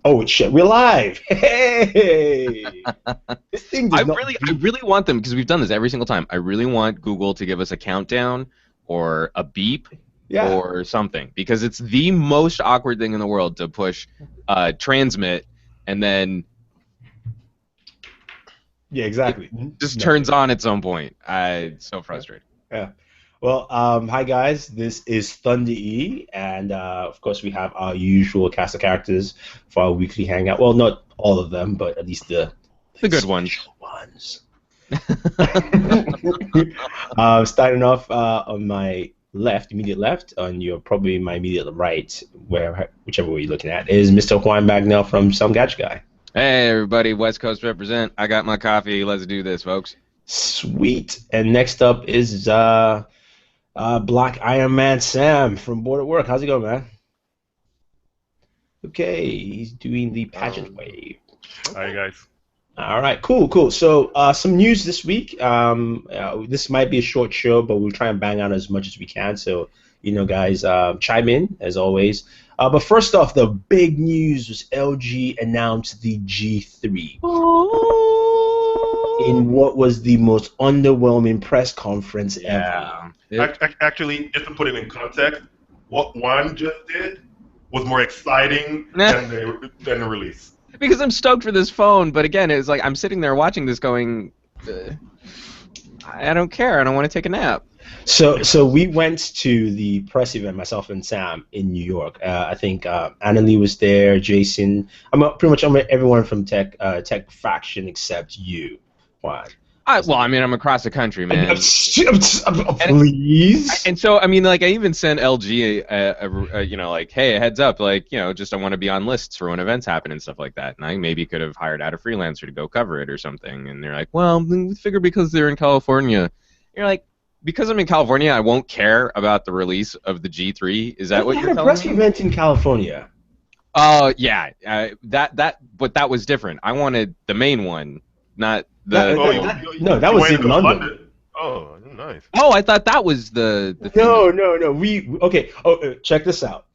Oh shit, we're live! Hey, this thing does not. I really want them, because we've done this every single time. I really want Google to give us a countdown or a beep or something, because it's the most awkward thing in the world to push transmit and then exactly. it just turns on at some point. It's so frustrating. Yeah. Well, hi guys. This is Thunder E, and of course we have our usual cast of characters for our weekly hangout. Well, not all of them, but at least the good ones. Starting off on my left, immediate left, on your probably my immediate right, whichever way you're looking at, is Mr. Juan Bagnell from Some Gadget Guy. Hey everybody, West Coast represent. I got my coffee. Let's do this, folks. Sweet. And next up is Black Iron Man Sam from Booredatwork. How's it going, man? Okay, he's doing the pageant wave. Hi, guys. All right, cool. So some news this week. This might be a short show, but we'll try and bang out as much as we can. So, guys, chime in, as always. But first off, the big news was LG announced the G3. In what was the most underwhelming press conference ever. Actually, just to put it in context, what Juan just did was more exciting than the release. Because I'm stoked for this phone, but again, it's like I'm sitting there watching this going, I don't care. I don't want to take a nap. So we went to the press event, myself and Sam, in New York. I think Annalie was there, Jason. Pretty much everyone from Tech Faction except you. Juan. I'm across the country, man. Please. And so, I even sent LG like, hey, heads up, like, just I want to be on lists for when events happen and stuff like that. And I maybe could have hired out a freelancer to go cover it or something. And they're like, well, we figure because they're in California. You're like, because I'm in California, I won't care about the release of the G3. Is that what you're telling me? They had a press event in California. Yeah. But that was different. I wanted the main one, not the. That was in London. Oh, nice. Oh, I thought that was the No. Okay. Check this out.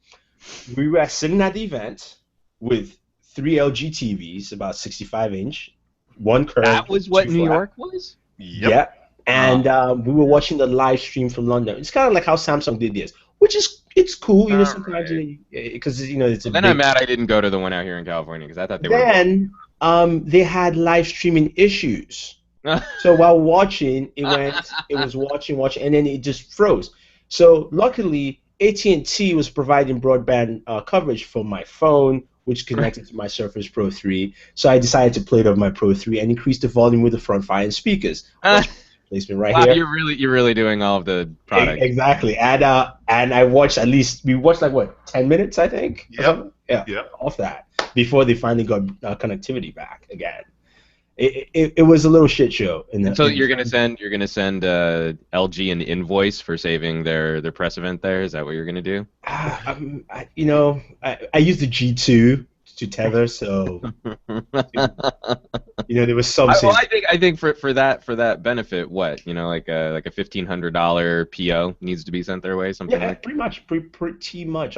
We were sitting at the event with 3 LG TVs, about 65-inch, one curved. That was what New York was? Yep. Yeah. And we were watching the live stream from London. It's kind of like how Samsung did this, which is it's cool, sometimes because it's a. Then I'm mad I didn't go to the one out here in California because I thought they were. Then they had live streaming issues. So while watching, it was watching, and then it just froze. So luckily, AT&T was providing broadband coverage for my phone, which connected to my Surface Pro 3. So I decided to play it on my Pro 3 and increase the volume with the front firing speakers. Placement right here. You're really doing all of the products. Exactly. And I watched we watched like what, 10 minutes, I think? Yeah. Off that before they finally got connectivity back again. It was a little shit show. So you're gonna send LG an invoice for saving their press event there? Is that what you're gonna do? I used the G2 to tether, so there was some. Well, I think for that benefit, what like a $1,500 PO needs to be sent their way, something like. Pretty much.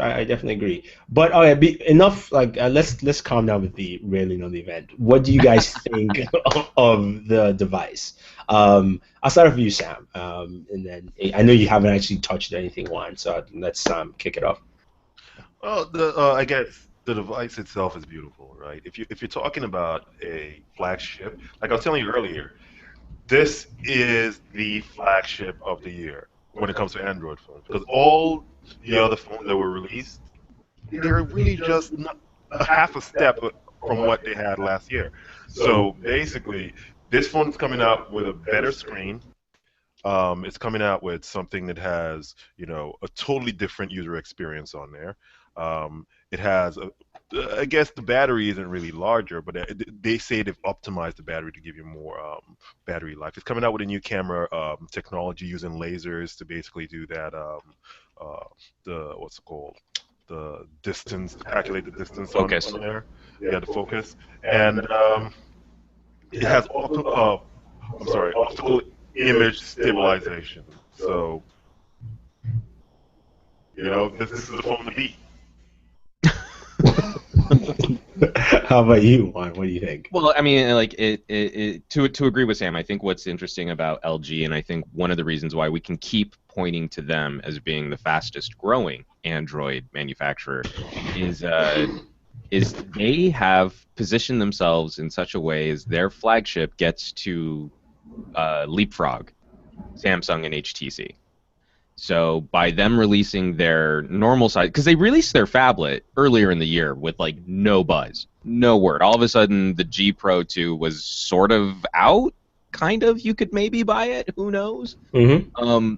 I definitely agree. But enough. Like let's calm down with the railing on the event. What do you guys think of the device? I'll start with you, Sam, and then I know you haven't actually touched anything, Juan. So let's kick it off. Well, I guess. The device itself is beautiful, right? If you're talking about a flagship, like I was telling you earlier, this is the flagship of the year when it comes to Android phones, because all the other phones that were released, they're really just not a half a step from what they had last year. So basically, this phone is coming out with a better screen. It's coming out with something that has a totally different user experience on there. It has, I guess the battery isn't really larger, but they say they've optimized the battery to give you more battery life. It's coming out with a new camera technology using lasers to basically do that, what's it called? The distance, to calculate the distance on there. Yeah, the focus. And it has optical image stabilization. So, this is the phone to beat. How about you, Juan? What do you think? Well, I mean, like to agree with Sam, I think what's interesting about LG, and I think one of the reasons why we can keep pointing to them as being the fastest growing Android manufacturer is they have positioned themselves in such a way as their flagship gets to leapfrog Samsung and HTC. So by them releasing their normal size, because they released their phablet earlier in the year with like no buzz, no word. All of a sudden, the G Pro 2 was sort of out, kind of. You could maybe buy it. Who knows? Mm-hmm.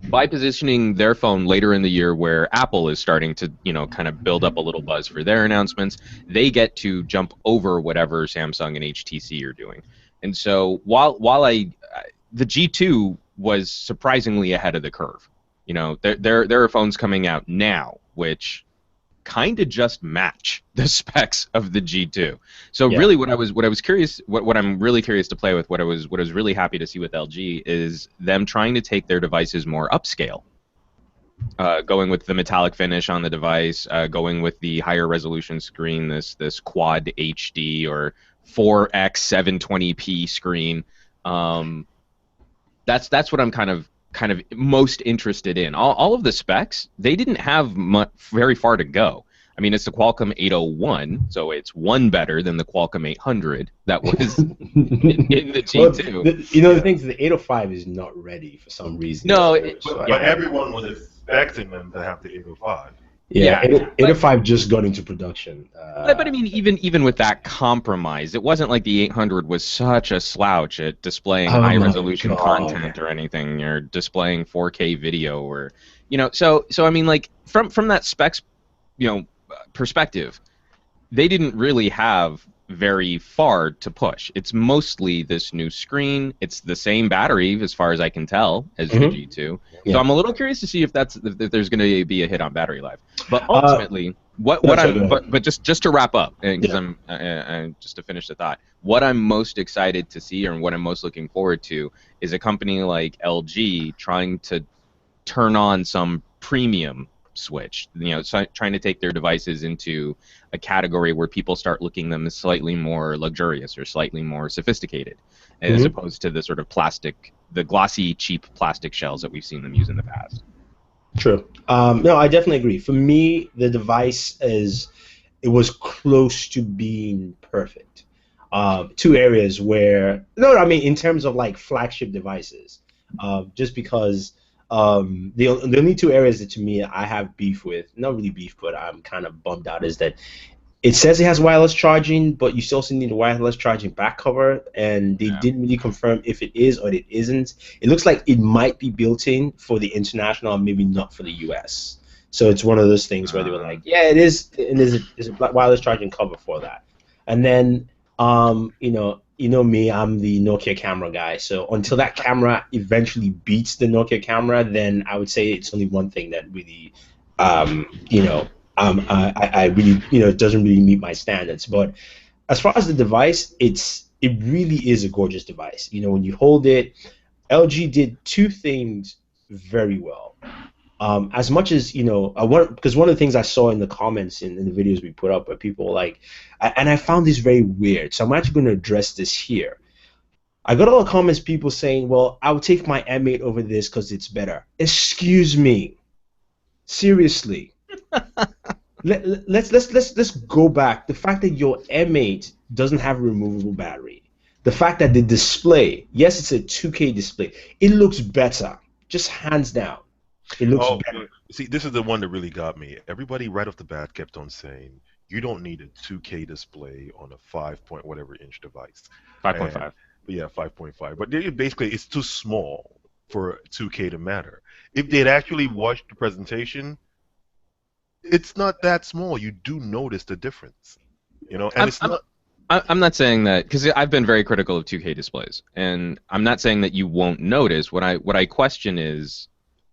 By positioning their phone later in the year, where Apple is starting to, kind of build up a little buzz for their announcements, they get to jump over whatever Samsung and HTC are doing. And so while the G2 was surprisingly ahead of the curve. There are phones coming out now which kind of just match the specs of the G2. So really, what I'm really curious to play with, what I was really happy to see with LG is them trying to take their devices more upscale. Going with the metallic finish on the device, going with the higher resolution screen, this quad HD or 4x 720p screen. That's what I'm kind of most interested in. All of the specs, they didn't have very far to go. I mean, it's the Qualcomm 801, so it's one better than the Qualcomm 800 that was in the G2. Well, the thing is, the 805 is not ready for some reason. No, but everyone was expecting them to have the 805. Yeah, 805 just got into production. But I mean, even with that compromise, it wasn't like the 800 was such a slouch at displaying high-resolution content or anything, or displaying 4K video, or So I mean, like from that specs, perspective, they didn't really have very far to push. It's mostly this new screen. It's the same battery, as far as I can tell, as the G2. So I'm a little curious to see if there's going to be a hit on battery life. But ultimately, but just to wrap up, because I'm just to finish the thought, what I'm most excited to see, and what I'm most looking forward to, is a company like LG trying to turn on some premium switch, trying to take their devices into a category where people start looking them as slightly more luxurious or slightly more sophisticated, as opposed to the sort of the glossy, cheap plastic shells that we've seen them use in the past. True. No, I definitely agree. For me, the device it was close to being perfect. Two areas where, in terms of like flagship devices, just because the only two areas that to me I have beef with, not really beef, but I'm kind of bummed out, is that it says it has wireless charging, but you still need a wireless charging back cover, and they didn't really confirm if it is or it isn't. It looks like it might be built in for the international, maybe not for the US. So it's one of those things where they were like, yeah, it is, and there's a wireless charging cover for that. And then, you know me, I'm the Nokia camera guy. So until that camera eventually beats the Nokia camera, then I would say it's only one thing that really, I really, it doesn't really meet my standards. But as far as the device, it really is a gorgeous device. When you hold it, LG did two things very well. As much as, because one of the things I saw in the comments in the videos we put up, where people were like, and I found this very weird, so I'm actually going to address this here. I got a lot of comments, people saying, well, I would take my M8 over this because it's better. Excuse me. Seriously. Let's go back. The fact that your M8 doesn't have a removable battery, the fact that the display, yes, it's a 2K display, it looks better, just hands down. It looks better. See, this is the one that really got me. Everybody right off the bat kept on saying, you don't need a 2K display on a 5-point-whatever-inch device. 5.5. Yeah, 5.5. But basically, it's too small for 2K to matter. If they'd actually watched the presentation, it's not that small. You do notice the difference. And I'm not saying that, because I've been very critical of 2K displays, and I'm not saying that you won't notice. What I question is,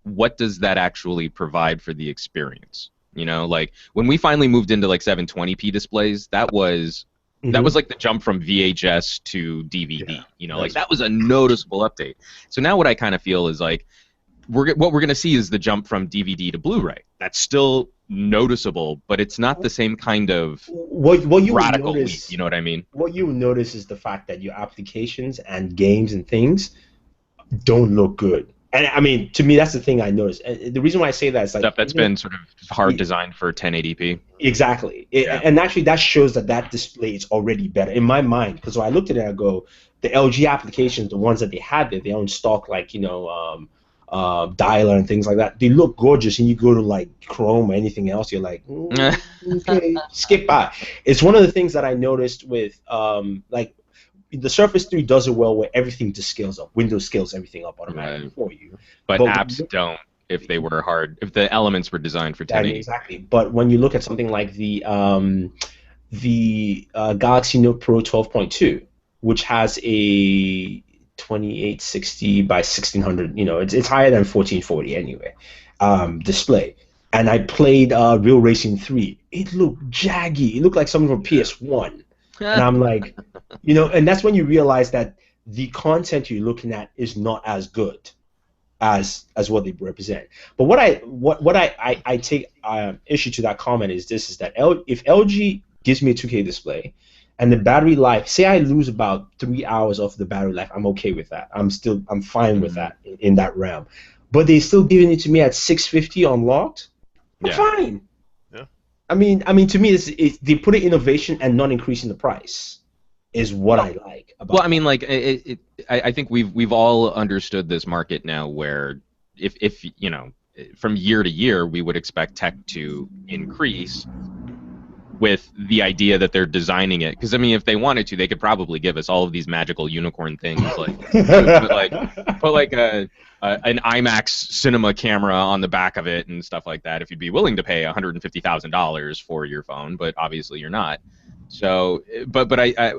what does that actually provide for the experience? Like when we finally moved into like 720p displays, that was like the jump from VHS to DVD. Like that was a noticeable update. So now what I kind of feel is like what we're gonna see is the jump from DVD to Blu-ray. That's still noticeable, but it's not the same kind of what you will radical leap. notice, You know what I mean? what you will notice is the fact that your applications and games and things don't look good. And I mean, to me, that's the thing I noticed. And the reason why I say that is like Stuff that's been sort of hard designed for 1080p. exactly. Yeah. And actually, that shows that display is already better in my mind. Because when I looked at it, I go, the LG applications, the ones that they had there, they own stock, like dialer and things like that. They look gorgeous, and you go to like Chrome or anything else, you're like, okay, skip by. It's one of the things that I noticed with like the Surface 3 does it well, where everything just scales up. Windows scales everything up automatically for you. But apps don't. If they were if the elements were designed for 1080. Exactly. But when you look at something like the Galaxy Note Pro 12.2, which has a 2860 by 1600, it's higher than 1440 anyway, display. And I played Real Racing 3. It looked jaggy. It looked like something from PS1. And I'm like, and that's when you realize that the content you're looking at is not as good as what they represent. But what I take issue to that comment is this: is that if LG gives me a 2K display, and the battery life, say I lose about 3 hours of the battery life, I'm okay with that. I'm fine with that in that realm. But they're still giving it to me at 650 unlocked. I'm fine. I mean, to me, they put an innovation and not increasing the price is what I like about. Well, I mean, like, I think we've all understood this market now, where if from year to year we would expect tech to increase, with the idea that they're designing it. Because I mean, if they wanted to, they could probably give us all of these magical unicorn things, like put like an IMAX cinema camera on the back of it and stuff like that. If you'd be willing to pay $150,000 for your phone, but obviously you're not. So, but I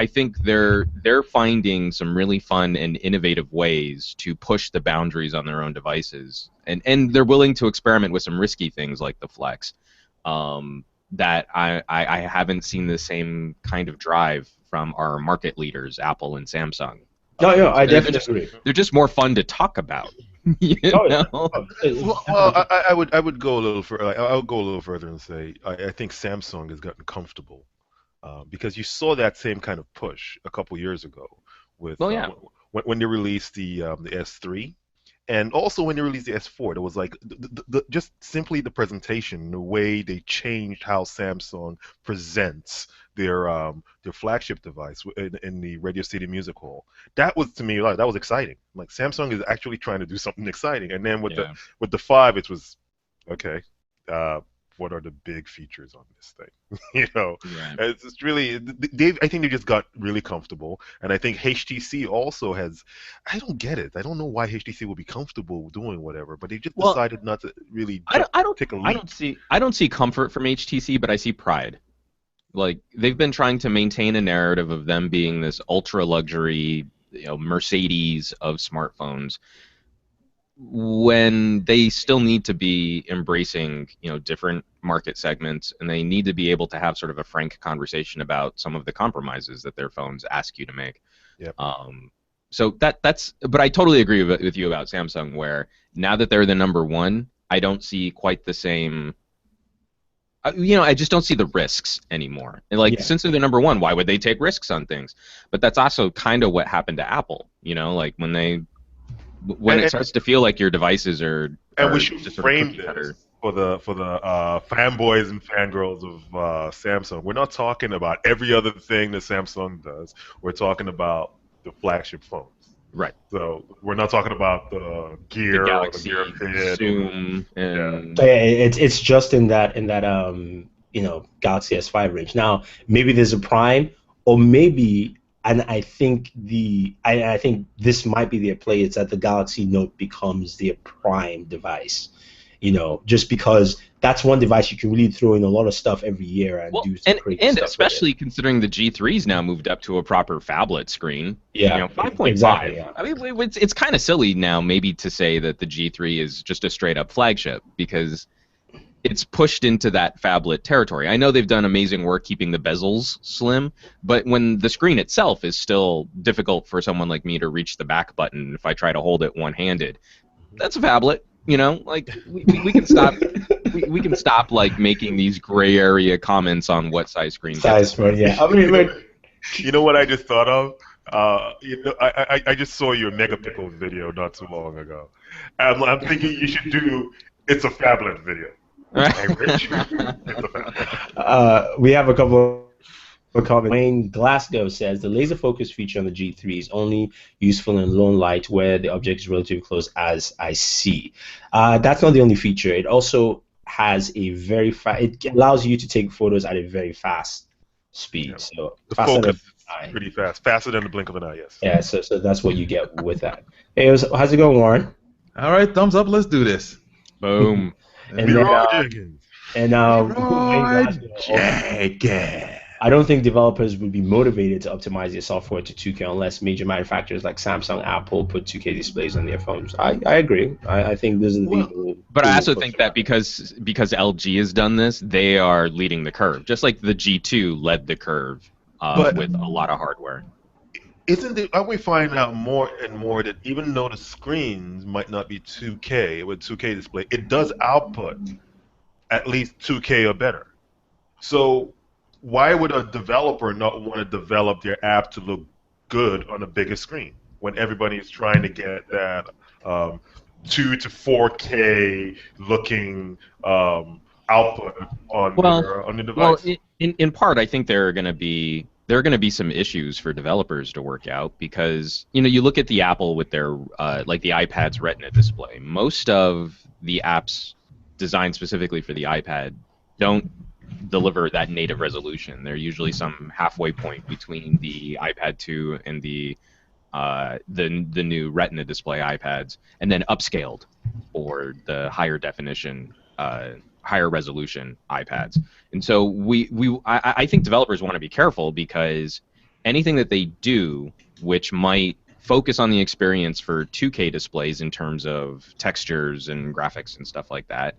think they're finding some really fun and innovative ways to push the boundaries on their own devices, and they're willing to experiment with some risky things like the Flex. That I haven't seen the same kind of drive from our market leaders, Apple and Samsung. No, I definitely agree. They're just more fun to talk about. Well, I would go a little further. I would go a little further and say I think Samsung has gotten comfortable because you saw that same kind of push a couple years ago with when they released the S3. And also when they released the S4, it was like just simply the presentation, the way they changed how Samsung presents their flagship device in the Radio City Music Hall. That was, to me, like, that was exciting. Like, Samsung is actually trying to do something exciting. And then with the 5, it was okay. What are the big features on this thing? It's just really I think they just got really comfortable, and I think HTC also has. I don't get it. I don't know why HTC will be comfortable doing whatever, but they just decided not to really take a leap. I don't see comfort from HTC, but I see pride. Like, they've been trying to maintain a narrative of them being this ultra luxury, Mercedes of smartphones, when they still need to be embracing, different market segments, and they need to be able to have sort of a frank conversation about some of the compromises that their phones ask you to make. Yep. So that's. But I totally agree with you about Samsung, where now that they're the number one, I don't see quite the same. I just don't see the risks anymore. And since they're the number one, why would they take risks on things? But that's also kind of what happened to Apple. Like when it starts to feel like your devices are. And we should frame this for the fanboys and fangirls of Samsung. We're not talking about every other thing that Samsung does. We're talking about the flagship phones. Right. So we're not talking about the Gear, the Galaxy, or the Gear Fit, Zoom, and it's just in that Galaxy S5 range. Now maybe there's a Prime, or maybe. And I think I think this might be their play. It's that the Galaxy Note becomes their prime device, just because that's one device you can really throw in a lot of stuff every year and do some crazy and stuff especially considering the G3's now moved up to a proper phablet screen. 5.5. Exactly, yeah. I mean, it's kind of silly now maybe to say that the G3 is just a straight up flagship, because it's pushed into that phablet territory. I know they've done amazing work keeping the bezels slim, but when the screen itself is still difficult for someone like me to reach the back button if I try to hold it one-handed, that's a phablet. Like we can stop we can stop like making these gray area comments on what size screen. Size phone, yeah. I mean, You know what I just thought of? I just saw your megapixels video not too long ago. I'm thinking you should do it's a phablet video. Hey, Rich, it's a phablet. we have a couple of comments. Wayne Glasgow says the laser focus feature on the G3 is only useful in low light where the object is relatively close, as I see. That's not the only feature. It also has a very fast. It allows you to take photos at a very fast speed. Yeah. So The faster focus than is pretty fast, faster than the blink of an eye. Yes. yeah. So that's what you get with that. Hey, how's it going, Warren? All right, thumbs up. Let's do this. Boom. And Leroy then, Jenkins. And Leroy Wayne Glasgow, I don't think developers would be motivated to optimize their software to 2K unless major manufacturers like Samsung, Apple put 2K displays on their phones. I agree. I think this is the people. But I also think that because LG has done this, they are leading the curve. Just like the G2 led the curve with a lot of hardware. Aren't we finding out more and more that even though the screens might not be 2K with 2K display, it does output at least 2K or better. So why would a developer not want to develop their app to look good on a bigger screen when everybody is trying to get that 2 to 4K looking output on the device? Well, in part, I think there are going to be some issues for developers to work out because you look at the Apple with their like the iPad's Retina display. Most of the apps designed specifically for the iPad don't deliver that native resolution. They're usually some halfway point between the iPad 2 and the new Retina display iPads, and then upscaled for the higher definition, higher resolution iPads. And so I think developers want to be careful because anything that they do which might focus on the experience for 2K displays in terms of textures and graphics and stuff like that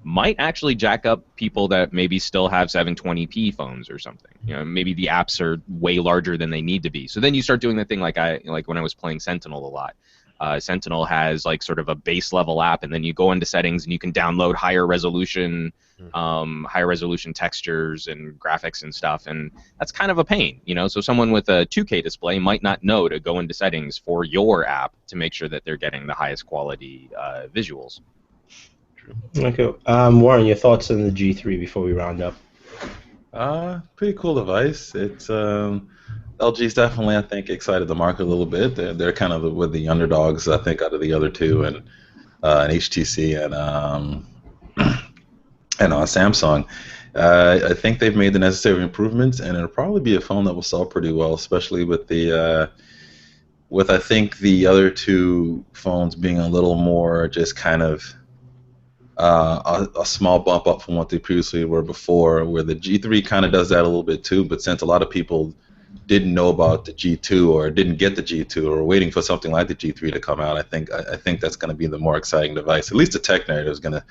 might actually jack up people that maybe still have 720p phones or something. Maybe the apps are way larger than they need to be. So then you start doing the thing like when I was playing Sentinel a lot. Sentinel has like sort of a base level app, and then you go into settings and you can download higher resolution textures and graphics and stuff, and that's kind of a pain, So someone with a 2K display might not know to go into settings for your app to make sure that they're getting the highest quality visuals. Okay, Warren, your thoughts on the G3 before we round up? Pretty cool device. It's LG's definitely, I think, excited the market a little bit. They're kind of with the underdogs, I think, out of the other two, and HTC and Samsung. I think they've made the necessary improvements, and it'll probably be a phone that will sell pretty well, especially with I think the other two phones being a little more just kind of a small bump up from what they previously were before, where the G3 kind of does that a little bit too, but since a lot of people didn't know about the G2 or didn't get the G2 or were waiting for something like the G3 to come out, I think that's going to be the more exciting device. At least the tech narrative is going to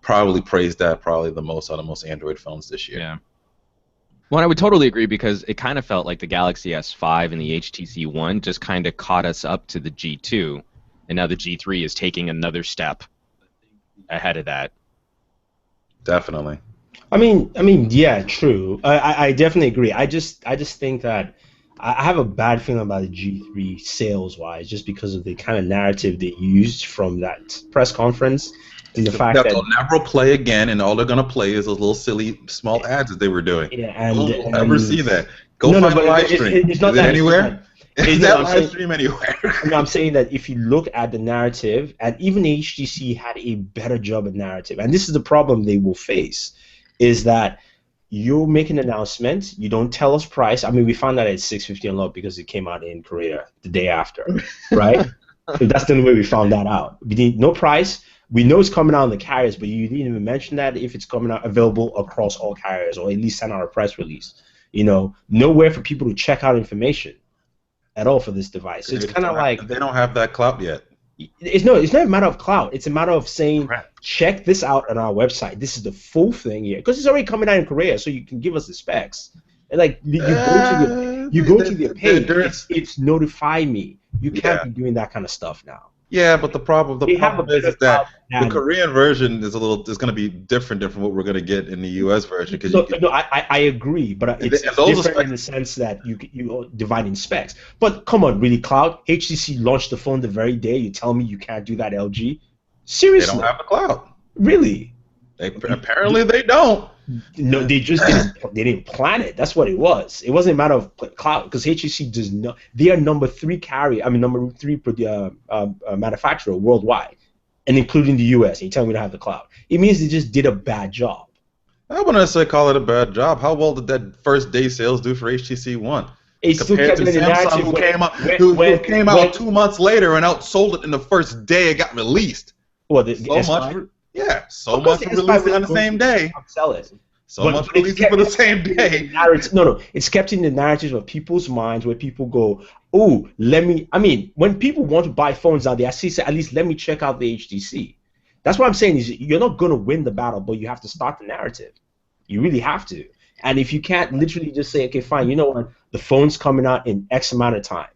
probably praise that probably the most out of most Android phones this year. Yeah. Well, I would totally agree because it kind of felt like the Galaxy S5 and the HTC One just kind of caught us up to the G2, and now the G3 is taking another step ahead of that. Definitely. I mean, yeah, true. I definitely agree. I just think that I have a bad feeling about the G3 sales-wise, just because of the kind of narrative they used from that press conference, and the fact that they'll never play again, and all they're gonna play is those little silly small ads that they were doing. Yeah, and you'll never see that. Go no, find no, a live stream. It's not is that it anywhere? Is that live stream anywhere? No, I'm saying that if you look at the narrative, and even HTC had a better job at narrative, and this is the problem they will face, is that you make an announcement, you don't tell us price. I mean, we found out at $650 unlocked because it came out in Korea the day after, right? So that's the only way we found that out. We need no price. We know it's coming out on the carriers, but you didn't even mention that if it's coming out available across all carriers, or at least send out a press release. Nowhere for people to check out information at all for this device. So it's kind of like they don't have that clout yet. It's not a matter of clout. It's a matter of saying, check this out on our website. This is the full thing here, because it's already coming out in Korea, so you can give us the specs. And like you go to the page, it's notify me. You can't be doing that kind of stuff now. Yeah, but the problem They have a is better that cloud the than. Korean version is going to be different from what we're going to get in the U.S. version because No, I agree, but and it's those are different in the sense that you divide in specs. But come on, really, cloud? HTC launched the phone the very day. You tell me you can't do that, LG? they don't Seriously? have the cloud. Really? Apparently they don't. No, they just didn't plan it. That's what it was. It wasn't a matter of cloud because HTC does not. They are number 3 carrier. I mean, number 3 manufacturer worldwide, and including the US. And you tell me they don't have the cloud. It means they just did a bad job. I wouldn't necessarily call it a bad job. How well did that first day sales do for HTC One? It still Compared kept to it in the Samsung, narrative who came out 2 months later and outsold it in the first day it got released. Well, the So S5? much for Because releasing the S5 on the same day. Sell it. So much for releasing for the same day. No, it's kept in the narratives of people's minds where people go, oh, when people want to buy phones out there, I say, at least let me check out the HTC. That's what I'm saying is you're not going to win the battle, but you have to start the narrative. You really have to. And if you can't literally just say, okay, fine, you know what, the phone's coming out in X amount of time.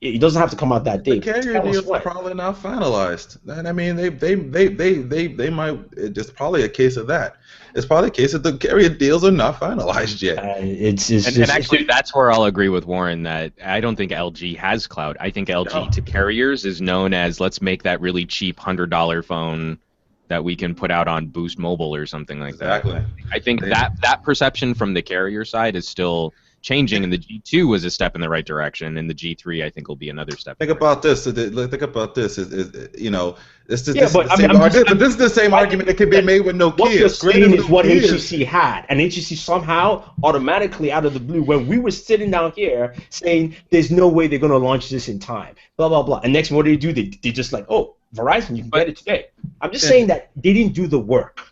It doesn't have to come out that day. The carrier deals are probably not finalized. And I mean, they might. It's probably a case of that. It's probably a case of the carrier deals are not finalized yet. And actually, that's where I'll agree with Warren that I don't think LG has cloud. I think LG to carriers is known as let's make that really cheap $100 phone that we can put out on Boost Mobile or something like that. Exactly. I think that perception from the carrier side is still changing, and the G2 was a step in the right direction, and the G3 I think will be another step. Think about this. Think about this. This is the same argument that could be made with Nokia. What you're saying is what HTC had, and HTC somehow automatically out of the blue, when we were sitting down here saying there's no way they're going to launch this in time, blah blah blah, and next what do? They just like, oh, Verizon, you can get it today. I'm just saying that they didn't do the work.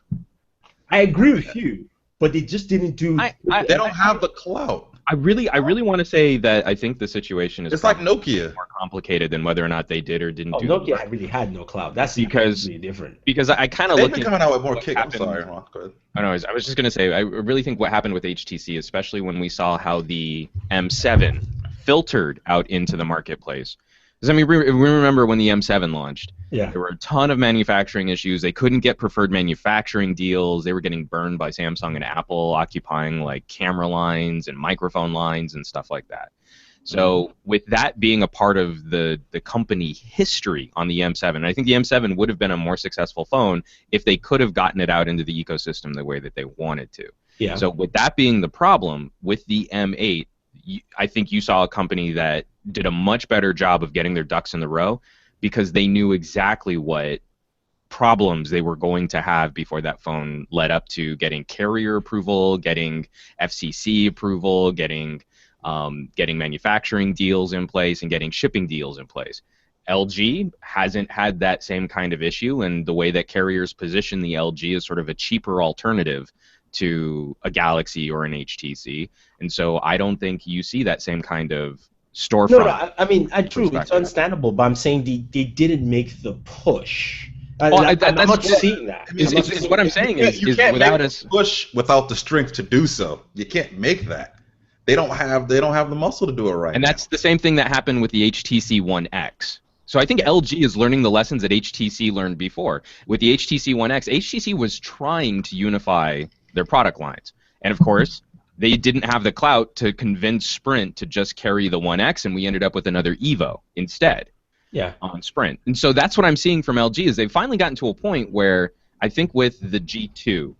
I agree with you, but they just didn't do. They don't have the clout. I really want to say that I think the situation is like Nokia more complicated than whether or not they did or didn't do. Nokia really had no cloud. That's completely different. Because I kind of look at coming out with more kick. I'm sorry, Ron. Go ahead. I was just going to say I really think what happened with HTC, especially when we saw how the M7 filtered out into the marketplace. Because I mean, we remember when the M7 launched. Yeah. There were a ton of manufacturing issues. They couldn't get preferred manufacturing deals. They were getting burned by Samsung and Apple, occupying like camera lines and microphone lines and stuff like that. So with that being a part of the company history on the M7, I think the M7 would have been a more successful phone if they could have gotten it out into the ecosystem the way that they wanted to. Yeah. So with that being the problem, with the M8, I think you saw a company that did a much better job of getting their ducks in the row, because they knew exactly what problems they were going to have before that phone led up to getting carrier approval, getting FCC approval, getting manufacturing deals in place, and getting shipping deals in place. LG hasn't had that same kind of issue, and the way that carriers position the LG is sort of a cheaper alternative to a Galaxy or an HTC, and so I don't think you see that same kind of storefront. No, I mean, true, it's understandable, but I'm saying they didn't make the push. I'm not seeing that. It's what I'm saying is without us push without the strength to do so. You can't make that. They don't have the muscle to do it right. And that's the same thing that happened with the HTC One X. So I think LG is learning the lessons that HTC learned before. With the HTC One X, HTC was trying to unify their product lines. And of course, they didn't have the clout to convince Sprint to just carry the One X, and we ended up with another Evo instead. Yeah. On Sprint. And so that's what I'm seeing from LG is they've finally gotten to a point where I think with the G2,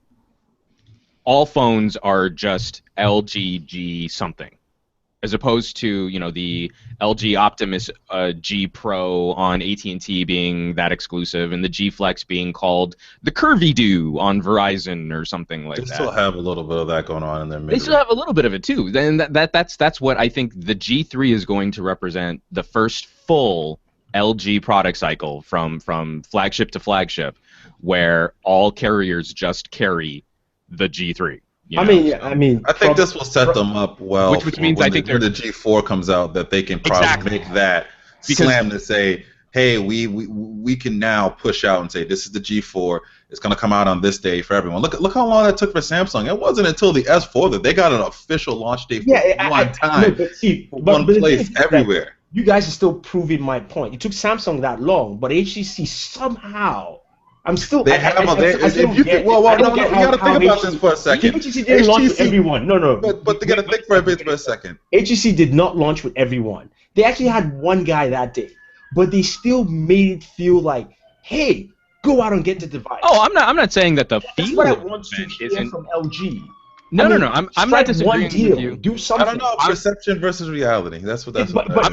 all phones are just LG G something, as opposed to the LG Optimus G Pro on AT&T being that exclusive, and the G Flex being called the Curvy Do on Verizon or something like that. They still have a little bit of that going on in their mid-range. They still have a little bit of it too. Then that's what I think the G3 is going to represent, the first full LG product cycle from flagship to flagship, where all carriers just carry the G3. I think this will set them up well. Which means I think when the G4 comes out, that they can probably make that slam to say, hey, we can now push out and say this is the G4. It's going to come out on this day for everyone. Look how long that took for Samsung. It wasn't until the S4 that they got an official launch date for one time, one place everywhere. you guys are still proving my point. It took Samsung that long, but HTC somehow. I'm still. They have a. I still If you get can, well, I don't no, get you got to think about this for a second. HTC didn't launch with everyone. No. But they got to think for a bit for a second. HTC did not launch with everyone. They actually had one guy that day, but they still made it feel like, hey, go out and get the device. Oh, I'm not saying that the That's feel what I of want to event hear isn't. from LG. No, I'm not strike disagreeing one deal. with you. Do something. I don't know, perception versus reality. That's what. But I'm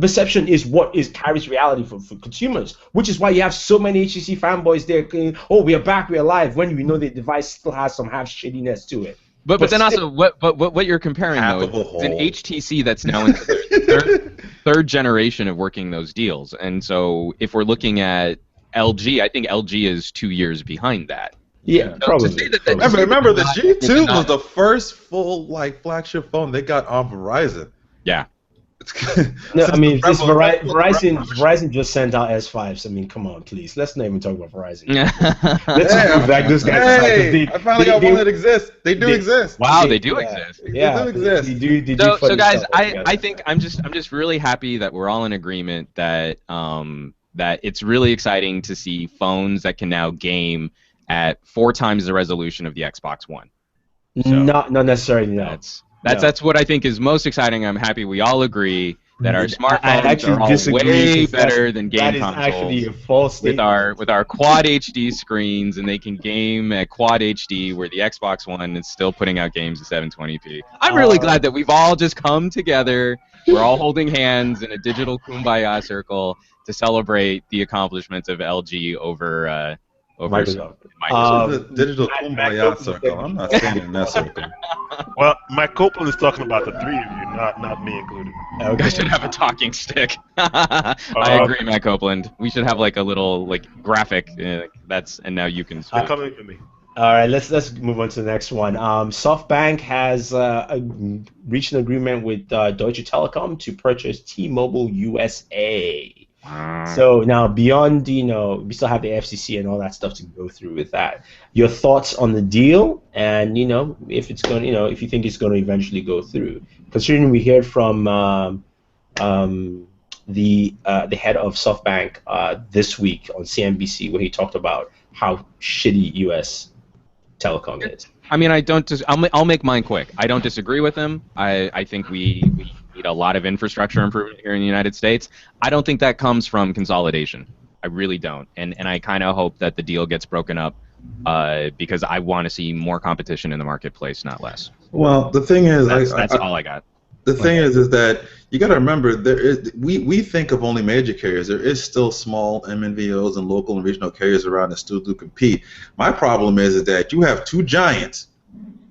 perception is what carries reality for consumers, which is why you have so many HTC fanboys there saying, "Oh, we are back, we are live," when we know the device still has some half shittiness to it. But then also, what you're comparing though is an HTC that's now in their third generation of working those deals, and so if we're looking at LG, I think LG is 2 years behind that. Yeah, probably. Remember, the G2 was the first full flagship phone they got on Verizon. Yeah. No, I mean, this Verizon just sent out S5s. I mean, come on, please. Let's not even talk about Verizon. Let's prove that this guy's I finally got one that exists. They do exist. Wow, they do exist. Yeah, they do exist. They do So guys, stuff I think I'm just really happy that we're all in agreement that that it's really exciting to see phones that can now game at 4 times the resolution of the Xbox One. So not necessarily. No. That's what I think is most exciting. I'm happy we all agree that our smartphones are all way better than game consoles. That is actually a false statement. With our quad HD screens, and they can game at quad HD, where the Xbox One is still putting out games at 720p. I'm really glad that we've all just come together. We're all holding hands in a digital kumbaya circle to celebrate the accomplishments of LG over Microsoft. The digital kumbaya circle. I'm not standing in that circle. Well, Mike Copeland is talking about the 3 of you, not me included. Okay. I should have a talking stick. I agree, Matt Copeland. We should have like a little graphic. And now you can. They're coming for me. All right, let's move on to the next one. SoftBank has reached an agreement with Deutsche Telekom to purchase T-Mobile USA. So now, beyond we still have the FCC and all that stuff to go through with that. Your thoughts on the deal, and if it's going, if you think it's going to eventually go through. Considering we heard from the head of SoftBank this week on CNBC, where he talked about how shitty U.S. telecom is. I mean, I'll make mine quick. I don't disagree with him. I think we need a lot of infrastructure improvement here in the United States. I don't think that comes from consolidation. I really don't. And I kind of hope that the deal gets broken up because I want to see more competition in the marketplace, not less. Well, the thing is, that's all I got. The thing is that you got to remember we think of only major carriers. There is still small MNVOs and local and regional carriers around that still do compete. My problem is that you have 2 giants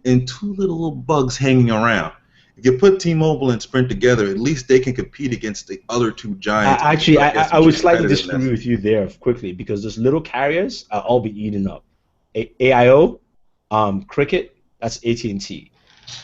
and 2 little bugs hanging around. If you put T-Mobile and Sprint together, at least they can compete against the other 2 giants. Actually, I would slightly disagree with you there quickly, because those little carriers are all be eaten up. AIO, Cricket, that's AT&T.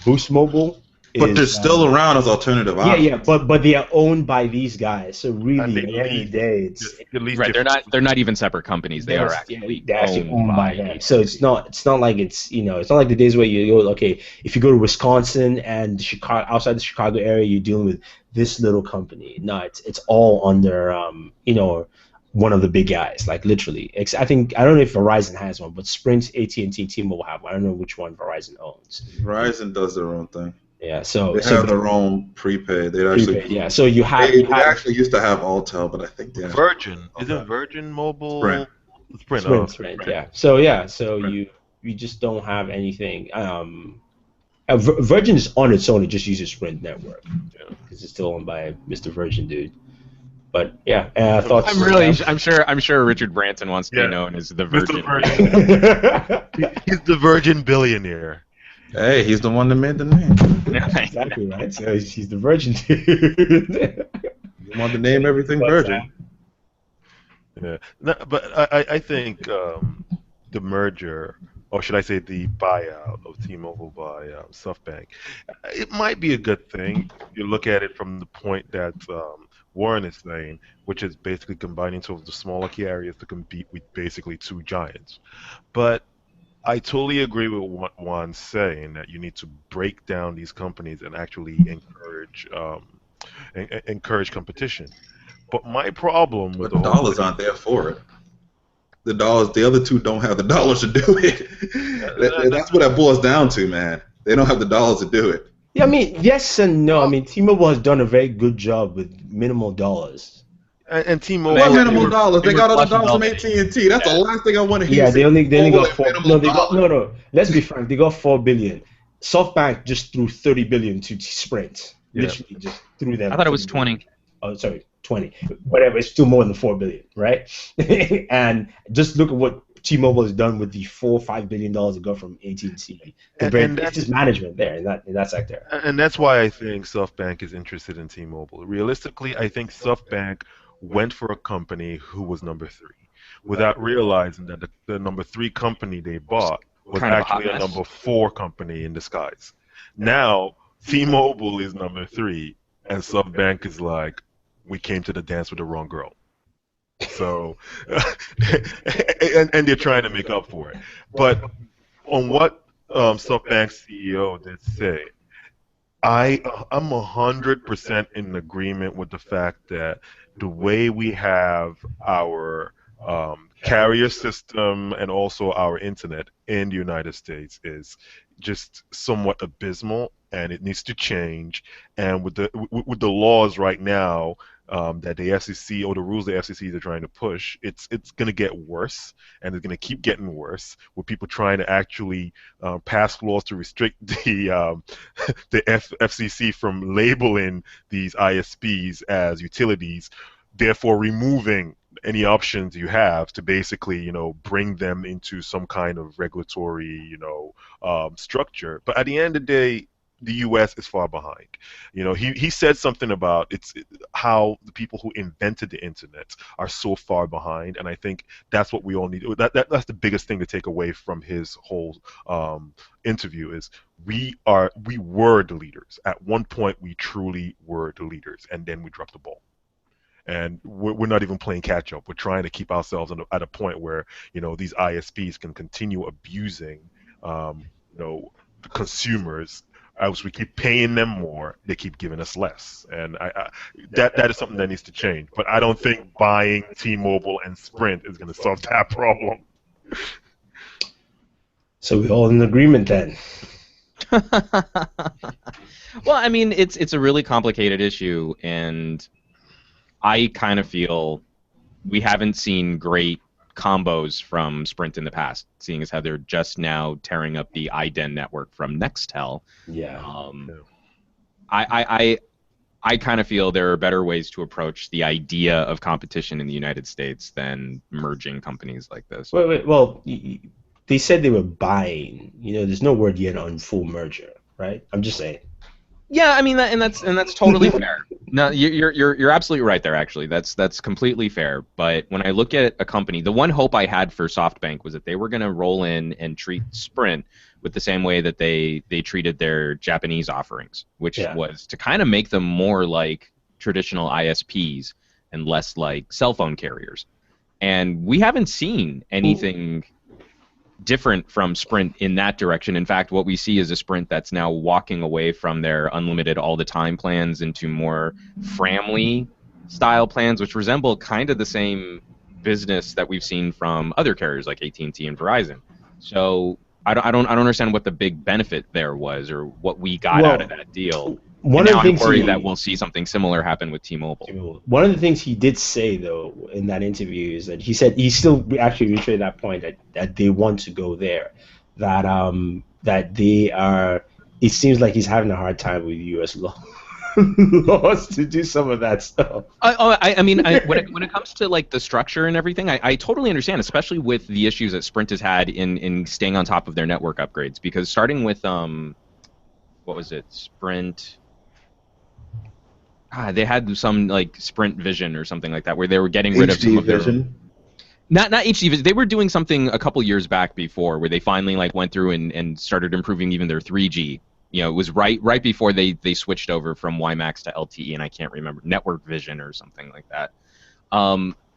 Boost Mobile. But they're still around as alternative options. Yeah, but they are owned by these guys. So really, at the end of the day, it's right. They're not even separate companies. They're actually owned by them. So it's not like it's it's not like the days where you go, okay, if you go to Wisconsin and Chicago, outside the Chicago area, you're dealing with this little company. No, it's all under one of the big guys, like literally. I don't know if Verizon has one, but Sprint, AT&T, T-Mobile have one. I don't know which one Verizon owns. Verizon does their own thing. Yeah, so they have their own prepaid. They actually So you have they actually used to have Alltel, but I think they Virgin isn't Virgin Mobile Sprint. Yeah. So you just don't have anything. Virgin is on its own. It just uses Sprint network because it's still owned by Mr. Virgin dude. But yeah, thoughts. I'm sure Richard Branson wants to be known as the Virgin. He's the Virgin billionaire. Hey, he's the one that made the name. Exactly right. So he's the Virgin dude. You want to name everything Virgin. Yeah, no, but I think the merger, or should I say the buyout of T-Mobile by SoftBank, it might be a good thing. You look at it from the point that Warren is saying, which is basically combining two of the smaller carriers to compete with basically 2 giants. But I totally agree with what Juan's saying, that you need to break down these companies and actually encourage encourage competition. But my problem with But the the whole dollars thing, aren't there for it. The other two don't have the dollars to do it. That's what that boils down to, man. They don't have the dollars to do it. Yeah, I mean, yes and no. I mean, T-Mobile has done a very good job with minimal dollars. and T-Mobile, What They minimal were- dollars? they They were got all the flush with dollars all from the- AT&T. That's the last thing I want to hear. Yeah, You say they only T-Mobile got and four. minimal No, they got dollars. no. Let's be frank. They got 4 billion. SoftBank just threw 30 billion to Sprint. Yeah. Literally just threw them. I thought it was 30 20. billion. Oh, sorry, 20. Whatever. It's still more than 4 billion, right? And just look at what T-Mobile has done with the $4-5 billion it got from AT&T. And It's just management there in that sector. And that's why I think SoftBank is interested in T-Mobile. Realistically, I think SoftBank went for a company who was number 3, without realizing that the number 3 company they bought was Kind of a hot actually a mess. number 4 company in disguise. Now, T-Mobile is number 3, and SoftBank is like, we came to the dance with the wrong girl. So, and they're trying to make up for it. But on what SoftBank's CEO did say, I'm 100% in agreement with the fact that the way we have our carrier system and also our internet in the United States is just somewhat abysmal, and it needs to change. And with the laws right now that the FCC, or the rules the FCC are trying to push, it's going to get worse, and it's going to keep getting worse, with people trying to actually pass laws to restrict the FCC from labeling these ISPs as utilities, therefore removing any options you have to basically, bring them into some kind of regulatory, structure. But at the end of the day, the U.S. is far behind. He said something about how the people who invented the internet are so far behind, and I think that's what we all need. That's the biggest thing to take away from his whole interview is we were the leaders. At one point, we truly were the leaders, and then we dropped the ball. And we're not even playing catch up. We're trying to keep ourselves at a point where these ISPs can continue abusing the consumers. As we keep paying them more, they keep giving us less, and that is something that needs to change. But I don't think buying T-Mobile and Sprint is going to solve that problem. So we're all in agreement then. Well, I mean, it's a really complicated issue, and I kind of feel we haven't seen great combos from Sprint in the past, seeing as how they're just now tearing up the iDen network from Nextel. Yeah. I kind of feel there are better ways to approach the idea of competition in the United States than merging companies like this. Well, they said they were buying. There's no word yet on full merger, right? I'm just saying. Yeah, I mean, that's totally fair. No, you're absolutely right there. Actually, that's completely fair. But when I look at a company, the one hope I had for SoftBank was that they were going to roll in and treat Sprint with the same way that they treated their Japanese offerings, which was to kind of make them more like traditional ISPs and less like cell phone carriers. And we haven't seen anything different from Sprint in that direction. In fact, what we see is a Sprint that's now walking away from their unlimited all-the-time plans into more family style plans, which resemble kind of the same business that we've seen from other carriers like AT&T and Verizon. So I don't understand what the big benefit there was, or what we got out of that deal. One of the things I'm worried that we'll see something similar happen with T-Mobile. One of the things he did say, though, in that interview is that he said he still actually reiterated that point that they want to go there, that they are. It seems like he's having a hard time with U.S. laws to do some of that stuff. I mean, when it comes to like the structure and everything, I totally understand, especially with the issues that Sprint has had in staying on top of their network upgrades. Because starting with what was it, Sprint? They had some like Sprint Vision or something like that, where they were getting rid of some of their not HD Vision. They were doing something a couple years back before, where they finally like went through and started improving even their 3G. It was right before they switched over from WiMAX to LTE, and I can't remember, Network Vision or something like that.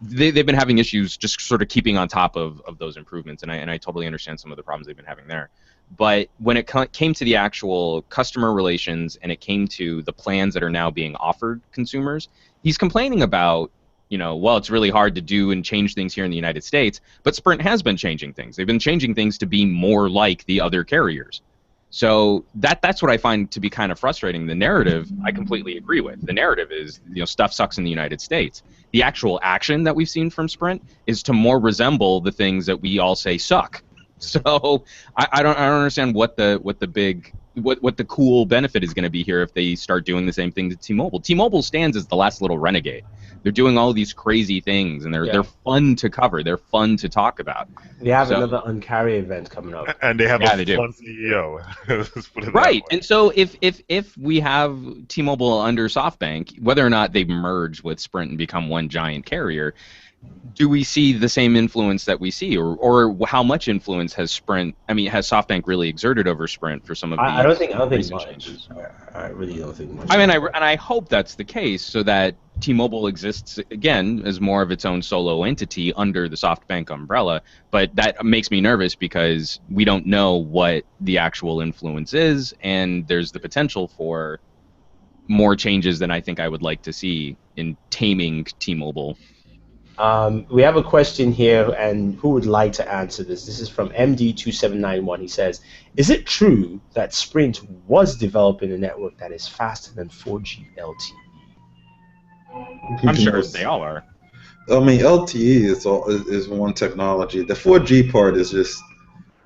They've been having issues just sort of keeping on top of those improvements, and I totally understand some of the problems they've been having there. But when it came to the actual customer relations and it came to the plans that are now being offered consumers, he's complaining about, well, it's really hard to do and change things here in the United States, but Sprint has been changing things. They've been changing things to be more like the other carriers. So that's what I find to be kind of frustrating. The narrative, I completely agree with. The narrative is, stuff sucks in the United States. The actual action that we've seen from Sprint is to more resemble the things that we all say suck. So I don't understand what the cool benefit is going to be here if they start doing the same thing to T-Mobile. T-Mobile stands as the last little renegade. They're doing all these crazy things, and they're fun to cover. They're fun to talk about. They have another Uncarry event coming up, and they have a fun CEO. Right, and so if we have T-Mobile under SoftBank, whether or not they've merged with Sprint and become one giant carrier, do we see the same influence that we see, or how much influence has SoftBank really exerted over Sprint for some of these? I don't think much. Changes? I really don't think much. I hope that's the case, so that T-Mobile exists again as more of its own solo entity under the SoftBank umbrella. But that makes me nervous because we don't know what the actual influence is, and there's the potential for more changes than I think I would like to see in taming T-Mobile. We have a question here, and who would like to answer this? This is from MD2791. He says, is it true that Sprint was developing a network that is faster than 4G LTE? I'm sure they all are. I mean, LTE is one technology. The 4G part is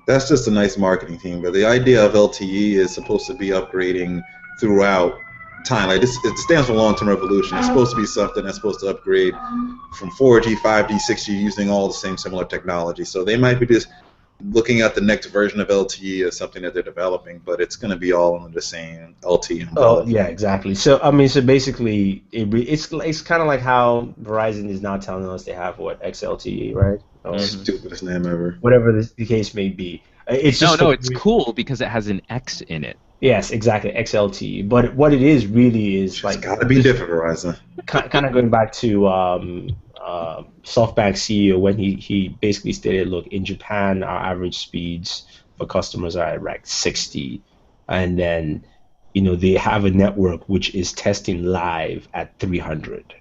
that's just a nice marketing thing. But the idea of LTE is supposed to be upgrading throughout time. Like this, it stands for long-term evolution. It's supposed to be something that's supposed to upgrade from 4G, 5G, 6G using all the same similar technology. So they might be just looking at the next version of LTE as something that they're developing, but it's going to be all under the same LTE umbrella. Oh yeah, exactly. So basically, it's kind of like how Verizon is now telling us they have XLTE, right? Stupidest name ever. Whatever the case may be. It's cool because it has an X in it. Yes, exactly, XLTE. But what it is really is it's got to be different, Verizon. Kind of going back to SoftBank CEO when he basically stated, look, in Japan our average speeds for customers are at like 60, and then they have a network which is testing live at 300.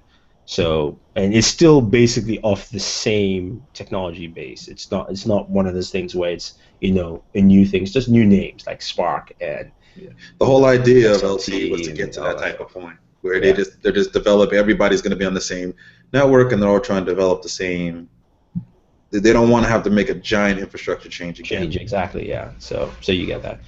So, and it's still basically off the same technology base. It's not one of those things where it's a new thing. It's just new names like Spark and. Yeah. The whole idea of LTE was to get to that type of point where they're just developing. Everybody's going to be on the same network, and they're all trying to develop the same. They don't want to have to make a giant infrastructure change again. Exactly, yeah. So you get that.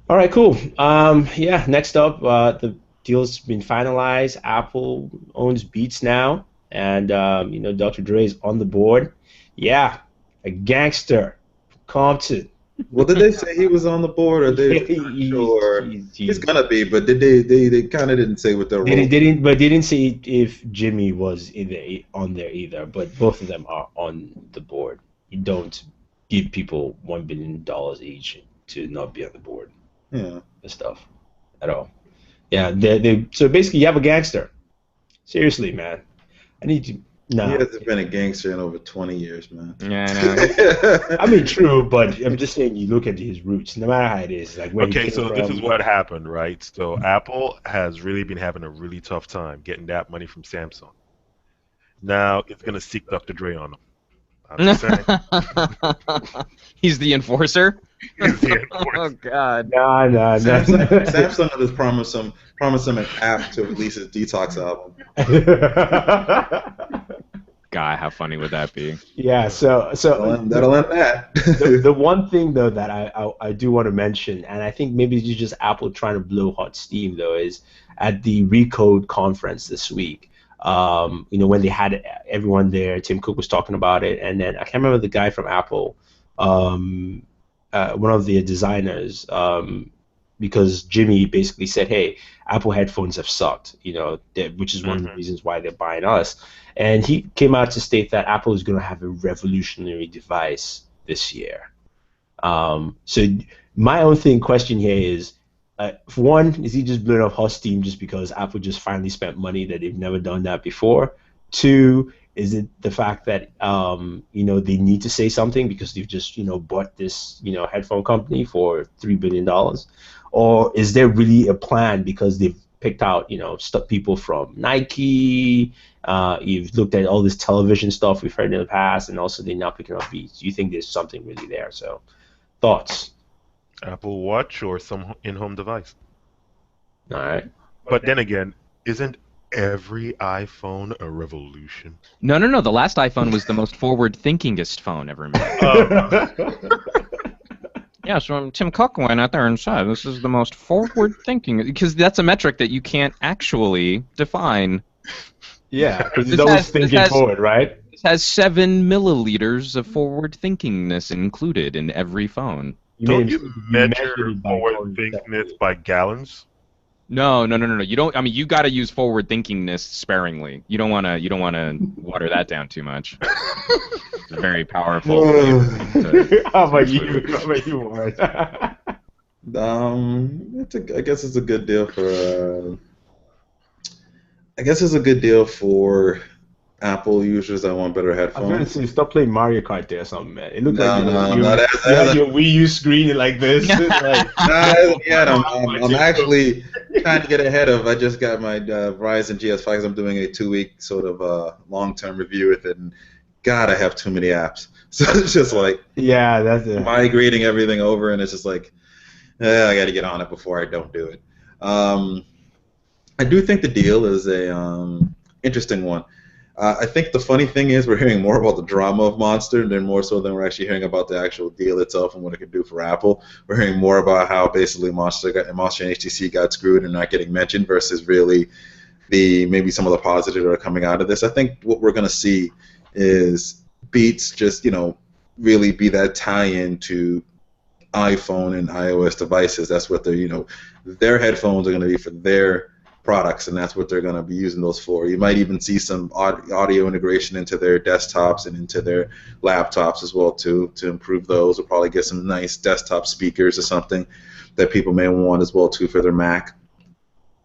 All right, cool. Next up, the deal's been finalized. Apple owns Beats now, and Dr. Dre is on the board. Yeah, a gangster, Compton. Well, did they say he was on the board, or they sure he's gonna be? But did they kind of didn't say what their role? They didn't say if Jimmy was on there either. But both of them are on the board. You don't give people $1 billion each to not be on the board. Yeah, and stuff at all. Yeah, so basically you have a gangster. Seriously, man, I need to. No. He hasn't been a gangster in over 20 years, man. Yeah, I know. I mean, true, but I'm just saying you look at his roots, no matter how it is. Like where okay, so this is what happened, right? So Apple has really been having a really tough time getting that money from Samsung. Now it's going to seek Dr. Dre on them. I'm just saying. He's the enforcer? He's the enforcer. Oh, God. No. Samsung has promised him an app to release his Detox album. God, how funny would that be? Yeah, so that'll end that. the one thing though that I do want to mention, and I think maybe it's just Apple trying to blow hot steam though, is at the Recode conference this week. When they had everyone there, Tim Cook was talking about it, and then I can't remember the guy from Apple, one of the designers, because Jimmy basically said, "Hey, Apple headphones have sucked," which is one of the reasons why they're buying us. And he came out to state that Apple is going to have a revolutionary device this year. So my own question here is, for one, is he just blowing off hot steam just because Apple just finally spent money that they've never done that before? Two, Is it the fact that they need to say something because they've just bought this headphone company for $3 billion, or is there really a plan because they've picked out people from Nike? You've looked at all this television stuff we've heard in the past, and also they're now picking up Beats. Do you think there's something really there? So, thoughts? Apple Watch or some in-home device. All right. But then again, isn't every iPhone a revolution? No. The last iPhone was the most forward-thinkingest phone ever made. Yeah, so Tim Cook went out there and said this is the most forward-thinking, because that's a metric that you can't actually define. Yeah, because it's always thinking forward, right? It has 7 milliliters of forward-thinkingness included in every phone. Don't you measure forward-thinkingness by gallons? No. You don't. I mean, you got to use forward-thinkingness sparingly. You don't want to water that down too much. It's a very powerful. How about you, Warren? I guess it's a good deal for. I guess it's a good deal for Apple users that want better headphones. I'm gonna say stop playing Mario Kart there or something, man. It looked like you have your Wii U screen like this. I'm actually trying to get ahead of. I just got my Verizon GS5. I'm doing a 2-week sort of long-term review with it, and God, I have too many apps. So it's just like that's it. Migrating everything over, and it's just like I got to get on it before I don't do it. I do think the deal is a interesting one. I think the funny thing is we're hearing more about the drama of Monster than more so than we're actually hearing about the actual deal itself and what it could do for Apple. We're hearing more about how basically Monster and HTC got screwed and not getting mentioned versus really maybe some of the positives that are coming out of this. I think what we're going to see is Beats just really be that tie-in to iPhone and iOS devices. That's what their headphones are going to be for their products, and that's what they're going to be using those for. You might even see some audio integration into their desktops and into their laptops as well too, to improve those. We'll probably get some nice desktop speakers or something that people may want as well too for their Mac.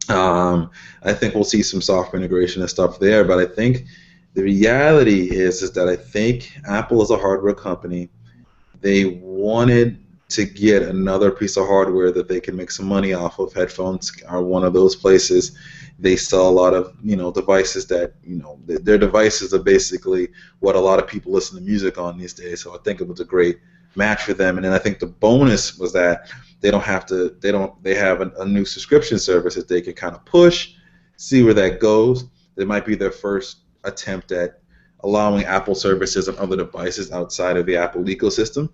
I think we'll see some software integration and stuff there, but I think the reality is that I think Apple is a hardware company. They wanted to get another piece of hardware that they can make some money off of. Headphones are one of those places. They sell a lot of devices that their devices are basically what a lot of people listen to music on these days. So I think it was a great match for them. And then I think the bonus was that they have a new subscription service that they can kind of push, see where that goes. It might be their first attempt at allowing Apple services on other devices outside of the Apple ecosystem,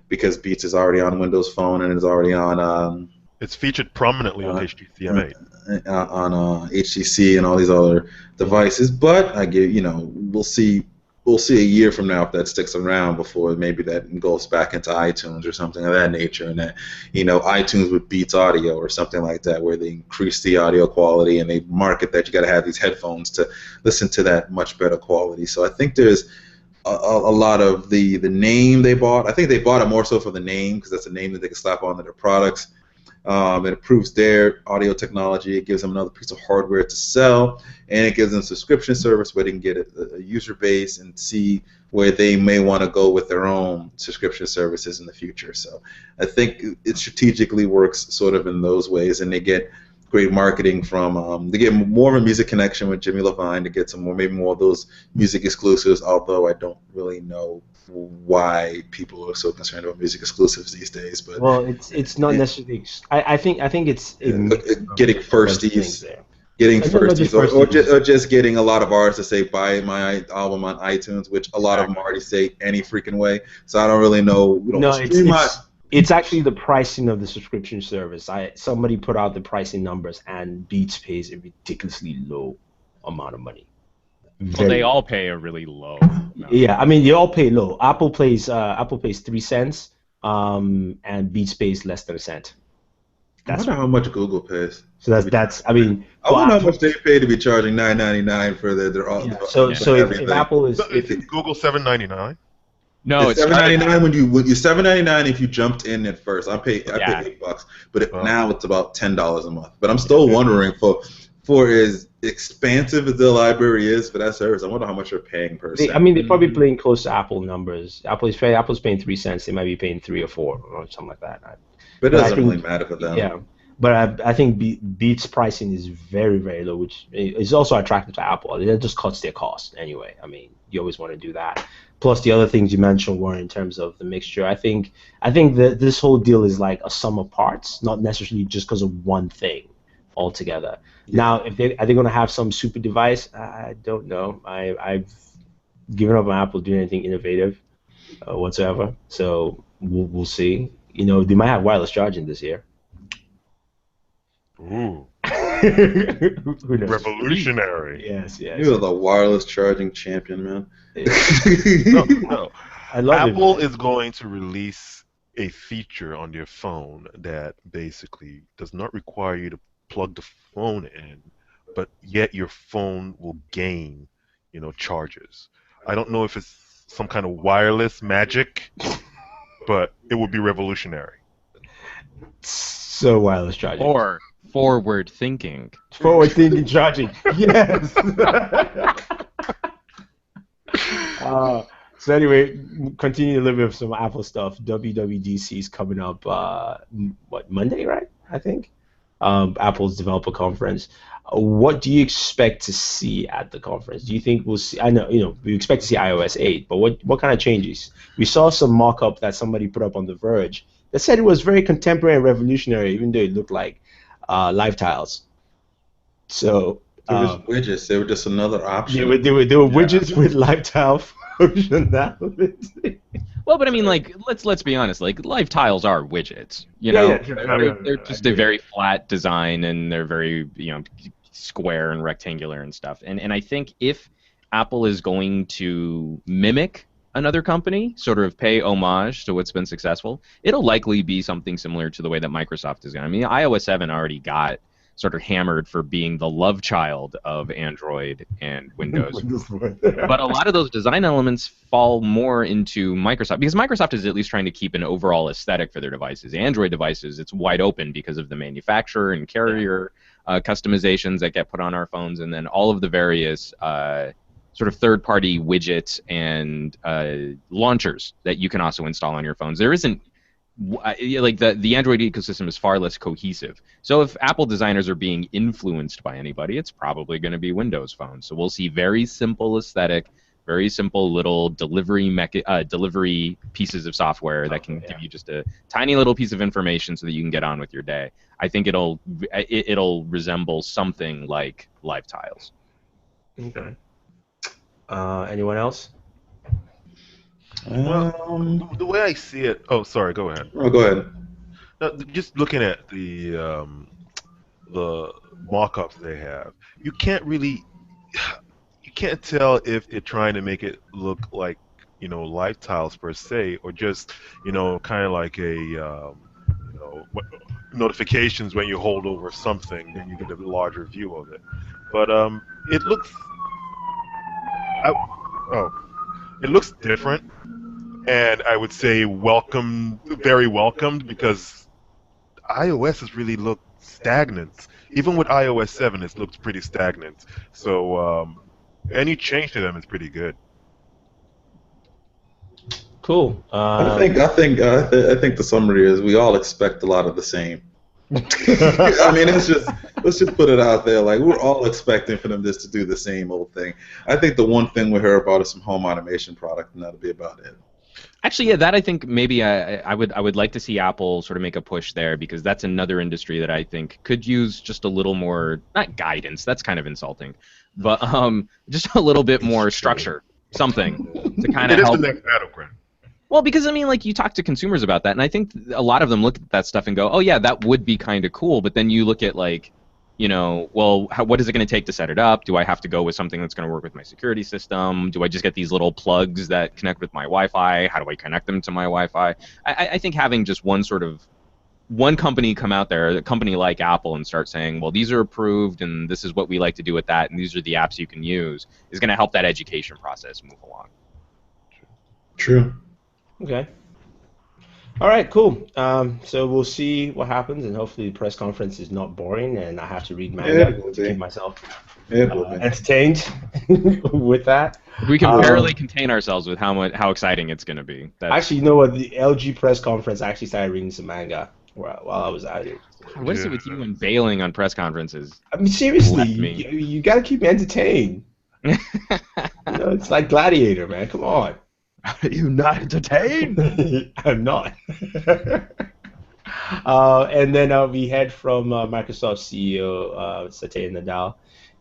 because Beats is already on Windows Phone and is already on. It's featured prominently on HTC M8. On HTC and all these other devices, but we'll see a year from now if that sticks around before maybe that goes back into iTunes or something of that nature, and that iTunes with Beats Audio or something like that, where they increase the audio quality and they market that you got to have these headphones to listen to that much better quality. So I think there's a lot of the name they bought. I think they bought it more so for the name, because that's a name that they can slap onto their products. It improves their audio technology. It gives them another piece of hardware to sell, and it gives them a subscription service where they can get a user base and see where they may want to go with their own subscription services in the future. So I think it strategically works sort of in those ways, and they get great marketing from. They get more of a music connection with Jimmy Levine to get some more, maybe more of those music exclusives. Although I don't really know why people are so concerned about music exclusives these days. But it's not necessarily. I think it's getting firsties. Getting firsties, or just getting a lot of artists to say buy my album on iTunes, which a lot of them already say any freaking way. So I don't really know. It's actually the pricing of the subscription service. Somebody put out the pricing numbers, and Beats pays a ridiculously low amount of money. Well, they all pay a really low amount. Yeah, I mean, they all pay low. Apple pays 3 cents, and Beats pays less than a cent. I wonder how much Google pays. So that's. I mean, I wonder how much they pay to be charging $9.99 for their. Yeah. So if Apple is, if Google $7.99. No, it's $7.99 when you're $7.99 if you jumped in at first. I paid $8, but now it's about $10 a month. But I'm still wondering for for as expansive as their library is for that service, I wonder how much they're paying per se. I mean, they're probably playing close to Apple numbers. Apple's paying 3 cents. They might be paying 3 or 4 or something like that. But it doesn't really matter for them. Yeah, but I think Beats pricing is very, very low, which is also attractive to Apple. It just cuts their cost anyway. I mean, you always want to do that. Plus the other things you mentioned were in terms of the mixture. I think that this whole deal is like a sum of parts, not necessarily just because of one thing altogether. Yeah. Now, are they going to have some super device? I don't know. I've given up on Apple doing anything innovative whatsoever. So we'll see. You know, they might have wireless charging this year. Ooh. Who knows? Revolutionary. Yes. You're the wireless charging champion, man. No. I love Apple is going to release a feature on your phone that basically does not require you to plug the phone in, but yet your phone will gain, charges. I don't know if it's some kind of wireless magic, but it would be revolutionary. So wireless charging. Or forward thinking. Forward thinking charging. Yes. So anyway, continue to live with some Apple stuff. WWDC is coming up. Monday, right? I think. Apple's developer conference. What do you expect to see at the conference? Do you think we'll see? I know, we expect to see iOS 8, but what kind of changes? We saw some mock-up that somebody put up on The Verge that said it was very contemporary and revolutionary, even though it looked like live tiles. So they were just widgets. They were just another option. They were widgets with live tile functionality. Well, but I mean, like, let's be honest. Like, live tiles are widgets. They're just a very flat design, and they're very, square and rectangular and stuff. And I think if Apple is going to mimic another company, sort of pay homage to what's been successful, it'll likely be something similar to the way that Microsoft is going. I mean, iOS 7 already got sort of hammered for being the love child of Android and Windows. But a lot of those design elements fall more into Microsoft, because Microsoft is at least trying to keep an overall aesthetic for their devices. Android devices, it's wide open because of the manufacturer and carrier customizations that get put on our phones, and then all of the various sort of third-party widgets and launchers that you can also install on your phones. There isn't like the Android ecosystem is far less cohesive. So if Apple designers are being influenced by anybody, it's probably going to be Windows phones. So we'll see very simple aesthetic, very simple little delivery pieces of software that can give you just a tiny little piece of information so that you can get on with your day. I think it'll resemble something like live tiles. Okay. Anyone else? Well, the way I see it. Oh, sorry. Go ahead. Oh, go ahead. Now, just looking at the mock-ups they have, you can't tell if they're trying to make it look like live tiles per se, or just kind of like a notifications when you hold over something, then you get a larger view of it. But it looks. It looks different. And I would say very welcomed, because iOS has really looked stagnant. Even with iOS 7, it looks pretty stagnant. So any change to them is pretty good. Cool. I think the summary is we all expect a lot of the same. I mean, let's just put it out there. Like, we're all expecting for them just to do the same old thing. I think the one thing we hear about is some home automation product, and that'll be about it. Actually, yeah, that I think maybe I would like to see Apple sort of make a push there, because that's another industry that I think could use just a little more, not guidance, that's kind of insulting, but just a little bit more structure, something to kind of help. It is the next battleground. Well, because I mean, like, you talk to consumers about that, and I think a lot of them look at that stuff and go, "Oh yeah, that would be kind of cool." But then you look at, like, well, what is it going to take to set it up? Do I have to go with something that's going to work with my security system? Do I just get these little plugs that connect with my Wi-Fi? How do I connect them to my Wi-Fi? I think having just one company come out there, a company like Apple, and start saying, well, these are approved, and this is what we like to do with that, and these are the apps you can use, is going to help that education process move along. True. Okay. All right, cool. So we'll see what happens, and hopefully the press conference is not boring, and I have to read Yeah, manga it will to keep be. myself It will be. entertained with that. We can Um, barely contain ourselves with how exciting it's going to be. That's Actually, you know what? The LG press conference, I actually started reading some manga while I was at it. God, what is it with you and bailing on press conferences? I mean, seriously, Left me. you got to keep me entertained. You know, it's like Gladiator, man. Come on. Are you not entertained? I'm not. And then we heard from Microsoft CEO Satya Nadella,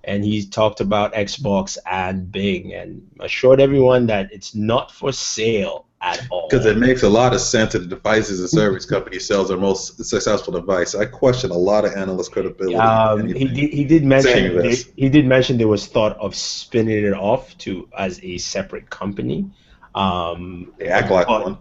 and he talked about Xbox and Bing, and assured everyone that it's not for sale at all. Because it makes a lot of sense that the devices and service company sells their most successful device. I question a lot of analyst credibility. He did mention there was thought of spinning it off as a separate company. They act like one.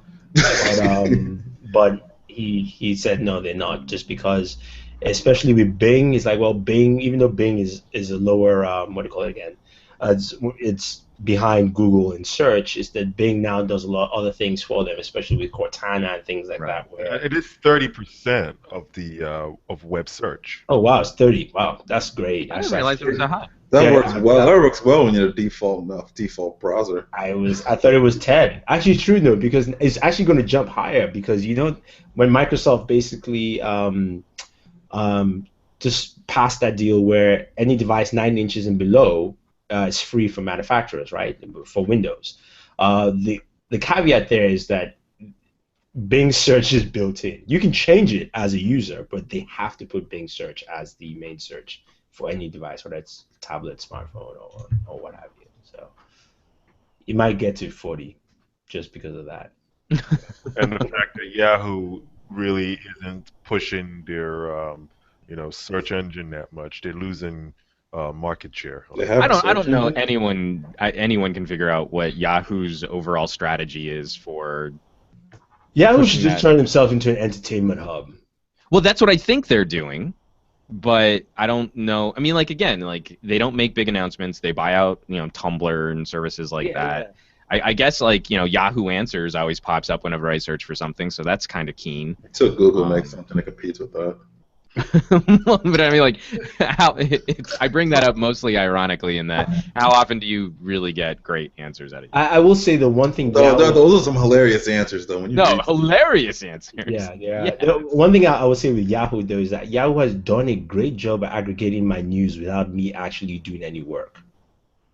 But he said no, they're not, just because, especially with Bing, it's like, well, Bing, even though Bing is a lower, what do you call it again? It's behind Google in search, is that Bing now does a lot of other things for them, especially with Cortana and things like that. Where, It is 30% of the of web search. oh wow, it's 30. Wow, that's great. I didn't realize it was that high. That works well. That works well when you're a default browser. I thought it was 10. Actually, it's true though, because it's actually going to jump higher, because when Microsoft basically just passed that deal where any device 9 inches and below is free from manufacturers, right? For Windows. The caveat there is that Bing search is built in. You can change it as a user, but they have to put Bing search as the main search for any device, whether it's tablet, smartphone, or what have you. So you might get to 40 just because of that. And the fact that Yahoo really isn't pushing their search engine that much, they're losing market share. I don't know anyone can figure out what Yahoo's overall strategy is for. Yahoo should just turn themselves into an entertainment hub. Well, that's what I think they're doing, but I don't know. I mean, again, they don't make big announcements. They buy out, Tumblr and services like that. Yeah. I guess, Yahoo Answers always pops up whenever I search for something, so that's kind of keen. So Google makes something that competes with that. But I mean, I bring that up mostly ironically in that how often do you really get great answers out of you? I will say the one thing. Those are some hilarious answers, though. Hilarious answers. Yeah. The one thing I would say with Yahoo though is that Yahoo has done a great job at aggregating my news without me actually doing any work.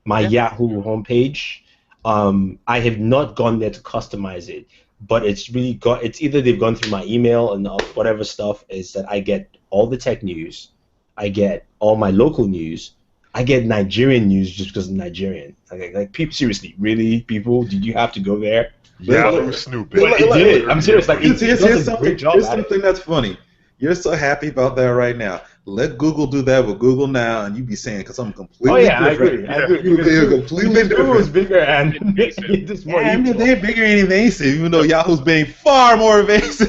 My Yahoo homepage, I have not gone there to customize it, but it's either they've gone through my email and whatever stuff is that I get all the tech news, I get all my local news, I get Nigerian news just because I'm Nigerian. Like people, seriously, really, people, did you have to go there? Yeah, snooping. It did. I'm serious. Here's something that's funny. You're so happy about that right now. Let Google do that with Google Now, and you be saying because I'm completely different. I agree. You're completely different. Google's bigger and it's more they're bigger and invasive, even though Yahoo's being far more invasive.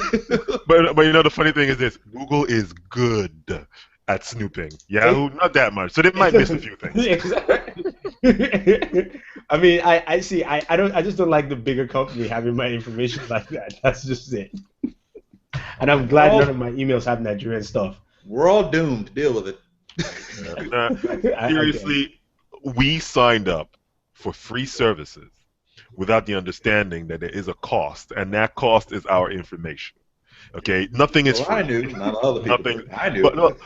But the funny thing is this: Google is good at snooping. Yahoo, not that much. So they might miss a few things. Exactly. I mean, I see. I just don't like the bigger company having my information like that. That's just it. And I'm glad none of my emails have Nigerian stuff. We're all doomed to deal with it. Seriously, we signed up for free services without the understanding that there is a cost, and that cost is our information. Okay, nothing is free. I knew, not other people. I knew. But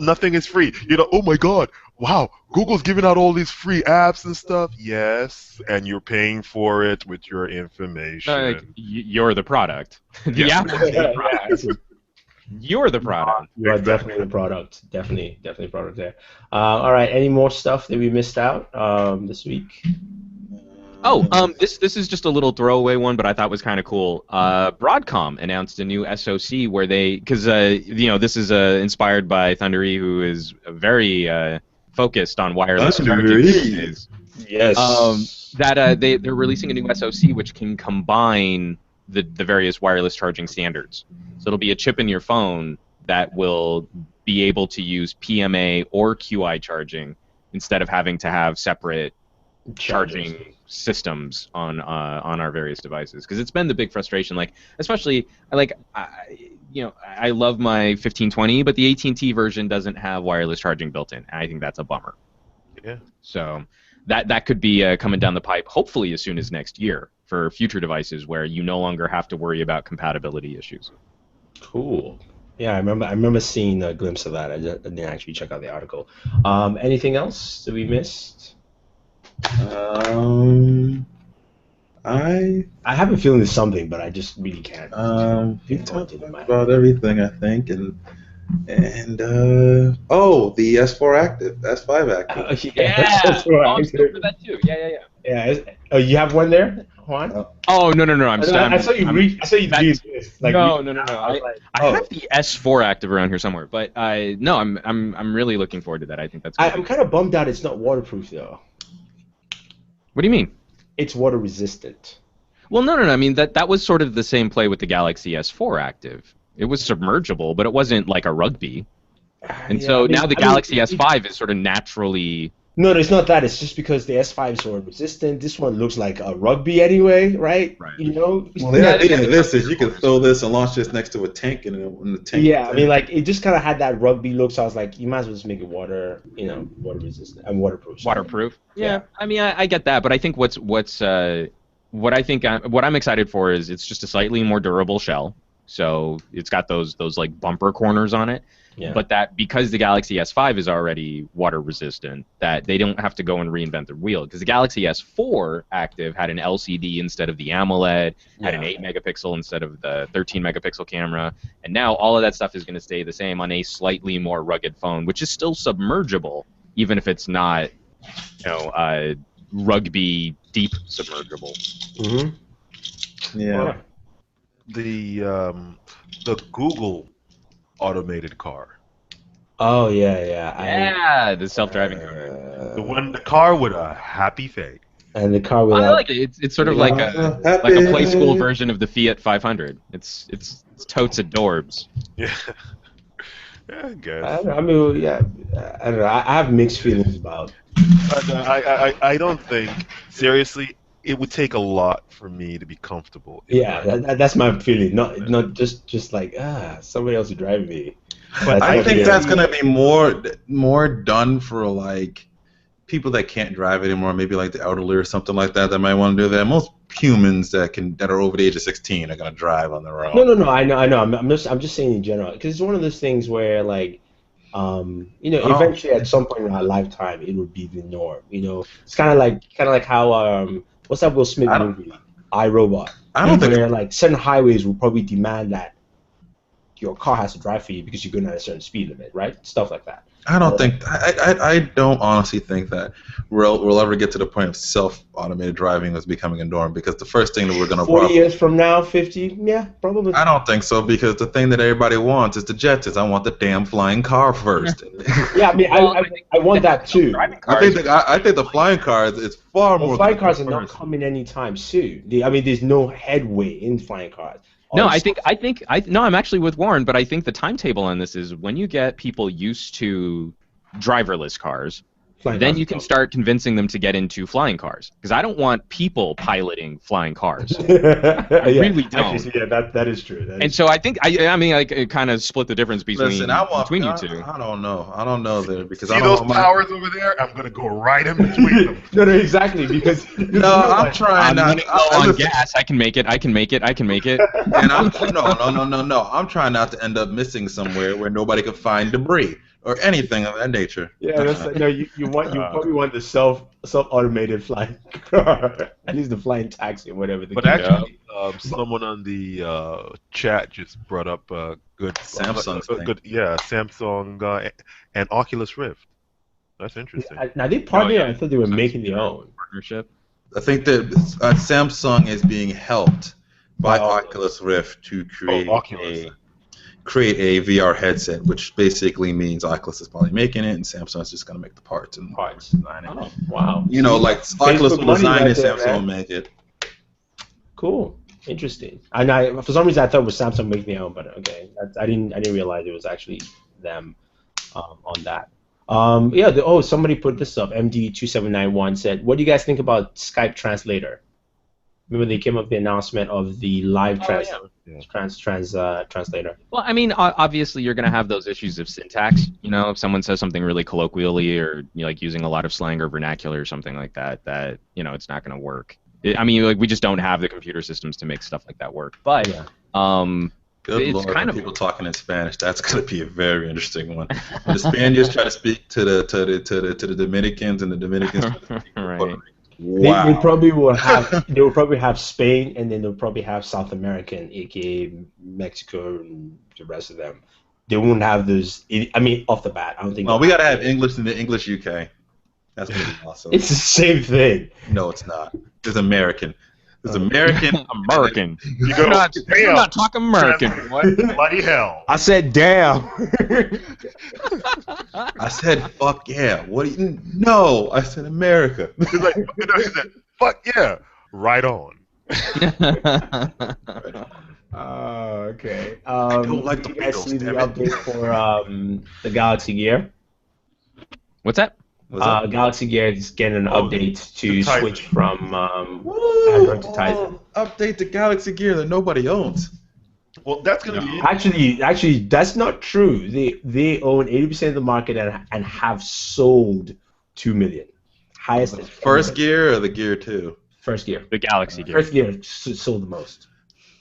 nothing is free. Oh my God, wow, Google's giving out all these free apps and stuff. Yes, and you're paying for it with your information. You're the product. The app is the product. You're the product. You are definitely the product. Definitely product there. All right, any more stuff that we missed out this week? This is just a little throwaway one, but I thought was kind of cool. Broadcom announced a new SoC where because this is inspired by Thundery, who is very focused on wireless charging. Yes. They're releasing a new SoC which can combine the various wireless charging standards. So it'll be a chip in your phone that will be able to use PMA or QI charging instead of having to have separate charging systems on our various devices, because it's been the big frustration. Like, especially I love my 1520, but the AT&T version doesn't have wireless charging built in, and I think that's a bummer. Yeah. So that could be coming down the pipe, hopefully as soon as next year, for future devices where you no longer have to worry about compatibility issues. Cool. Yeah, I remember seeing a glimpse of that. I didn't actually check out the article. Anything else that we missed? I have a feeling there's something, but I just really can't. we talked about everything, I think, and the S4 active, S5 active. Yeah. That's what I'm still for that too. Yeah. Yeah. You have one there, Juan? Oh no! I saw you read this. Like, no. I oh. have the S4 active around here somewhere, but I'm really looking forward to that. I think that's. I'm kind of bummed out it's not waterproof though. What do you mean? It's water resistant. Well, no. I mean that was sort of the same play with the Galaxy S4 active. It was submergible, but it wasn't like a rugby. And now the Galaxy S5 is sort of naturally. No, it's not that. It's just because the S5 is water resistant. This one looks like a rugby anyway, right? You know. Well, the idea of this is you can throw this and launch this next to a tank, and the tank. Yeah, I mean, like it just kind of had that rugby look. So I was like, you might as well just make it water resistant and waterproof. Waterproof. Yeah. I mean, I get that, but I think what I'm excited for is it's just a slightly more durable shell. So it's got those like bumper corners on it. Yeah. But that because the Galaxy S5 is already water resistant, that they don't have to go and reinvent the wheel. Because the Galaxy S4 active had an LCD instead of the AMOLED, had an 8 megapixel instead of the 13 megapixel camera, and now all of that stuff is going to stay the same on a slightly more rugged phone, which is still submergible, even if it's not, rugby deep submergible. Mm-hmm. Yeah. The Google automated car. Oh yeah. The self-driving car. The car with a happy face. And the car with. I like it. It's sort of like a play school version of the Fiat 500. It's totes adorbs. Yeah. Yeah, I guess. I don't know. I have mixed feelings about. I don't think seriously. It would take a lot for me to be comfortable. Yeah, that's my feeling. Not just like somebody else is driving me. But I think that's gonna be more done for like people that can't drive anymore, maybe like the elderly or something like that might want to do that. Most humans that are over the age of 16 are gonna drive on their own. No. I know. I'm just saying in general, because it's one of those things where like. Eventually at some point in our lifetime, it would be the norm. It's kind of like how what's that Will Smith movie, iRobot? I don't think like certain highways will probably demand that your car has to drive for you because you're going at a certain speed limit, right? Stuff like that. I don't honestly think that we'll ever get to the point of self-automated driving as becoming a norm, because the first thing that we're going to 40 years from now, 50, yeah, probably. I don't think so, because the thing that everybody wants is the Jetsons. I want the damn flying car first. Yeah, I mean, I want that too. I think the flying car is far more. Flying cars are not coming anytime soon. There's no headway in flying cars. No, I'm actually with Warren, but I think the timetable on this is when you get people used to driverless cars, then you can start convincing them to get into flying cars. Because I don't want people piloting flying cars. I really don't. Actually, yeah, that is true. So I think I kind of split the difference between you two. I don't know there, because see those towers over there? I'm gonna go right in between them. No, exactly, because I'm trying not to go on gas. I can make it. And I'm trying not to end up missing somewhere where nobody can find debris or anything of that nature. Yeah, you probably want the self-automated flying car, at least the flying taxi or whatever. But actually, someone on the chat just brought up a good Samsung Samsung and Oculus Rift. That's interesting. Now they partnered. I thought they were making their own partnership. I think that Samsung is being helped by Oculus Rift to create a VR headset, which basically means Oculus is probably making it, and Samsung's just going to make the parts and design it. Oh, wow. Like Oculus will design it, Samsung will make it. Cool. Interesting. And for some reason I thought it was Samsung making their own, but okay, I didn't realize it was actually them on that. Yeah. Somebody put this up. MD2791 said, "What do you guys think about Skype Translator?" Remember they came up with the announcement of the live translator. Well, I mean, obviously you're going to have those issues of syntax. You know, if someone says something really colloquially or like using a lot of slang or vernacular or something like that, it's not going to work. I mean, like we just don't have the computer systems to make stuff like that work. But Yeah. Good it's Lord, kind of people talking in Spanish. That's going to be a very interesting one. When the Spaniards try to speak to the Dominicans, and the Dominicans try to speak to Right. Wow. They probably will have. They will probably have Spain, and then they'll probably have South American, aka Mexico, and the rest of them. They won't have those. I mean, off the bat, I don't think. Well, we got to have English in the English UK. That's going to be awesome. It's the same thing. No, it's not. It's American. It's American. American. You're not talking American. What? Bloody hell. I said, damn. I said, fuck yeah. What do you? No, I said America. He's like, he said, fuck yeah. Right on. Okay. I don't like the you guys Beatles, see the damn it. update for the Galaxy Gear? What's that? Galaxy Gear is getting an update to Tizen. switch from Android to Tizen. Update the Galaxy Gear that nobody owns. Well, that's going to be Actually, that's not true. They own 80% of the market and have sold 2 million. Highest. First Gear or the Gear 2? First Gear. The Galaxy Gear. First Gear sold the most.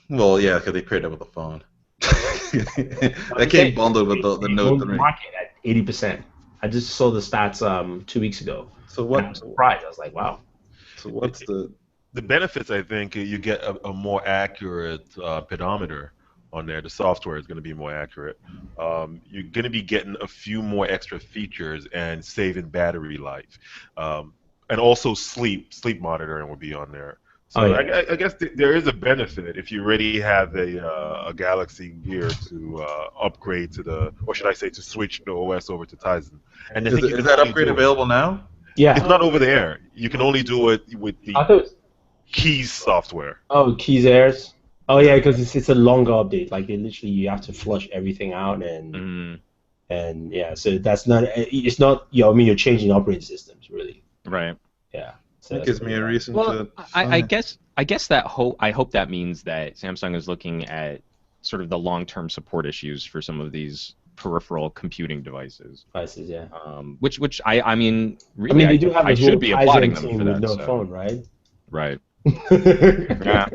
Well, yeah, because they paired it with the phone. That came bundled with the Note 3. Market at 80%. I just saw the stats 2 weeks ago. So what? I was surprised. I was like, wow. So what's the benefits? I think you get a more accurate pedometer on there. The software is going to be more accurate. You're going to be getting a few more extra features and saving battery life, and also sleep monitoring will be on there. So I guess there is a benefit if you already have a Galaxy Gear to upgrade to or should I say to switch the OS over to Tizen. And I think is that upgrade available now? Yeah. It's not over the air. You can only do it with the Keys software. Oh, Keys Airs. Oh yeah, because it's a longer update. Like you have to flush everything out and yeah. So that's not. It's not. You're changing operating systems really. Right. Yeah. So That gives me a reason Well, to. I guess I hope that means that Samsung is looking at sort of the long-term support issues for some of these peripheral computing devices. Yeah. Which I mean, really, they do have I a should be applauding them team for with that. no so. phone, right? Right. Yeah.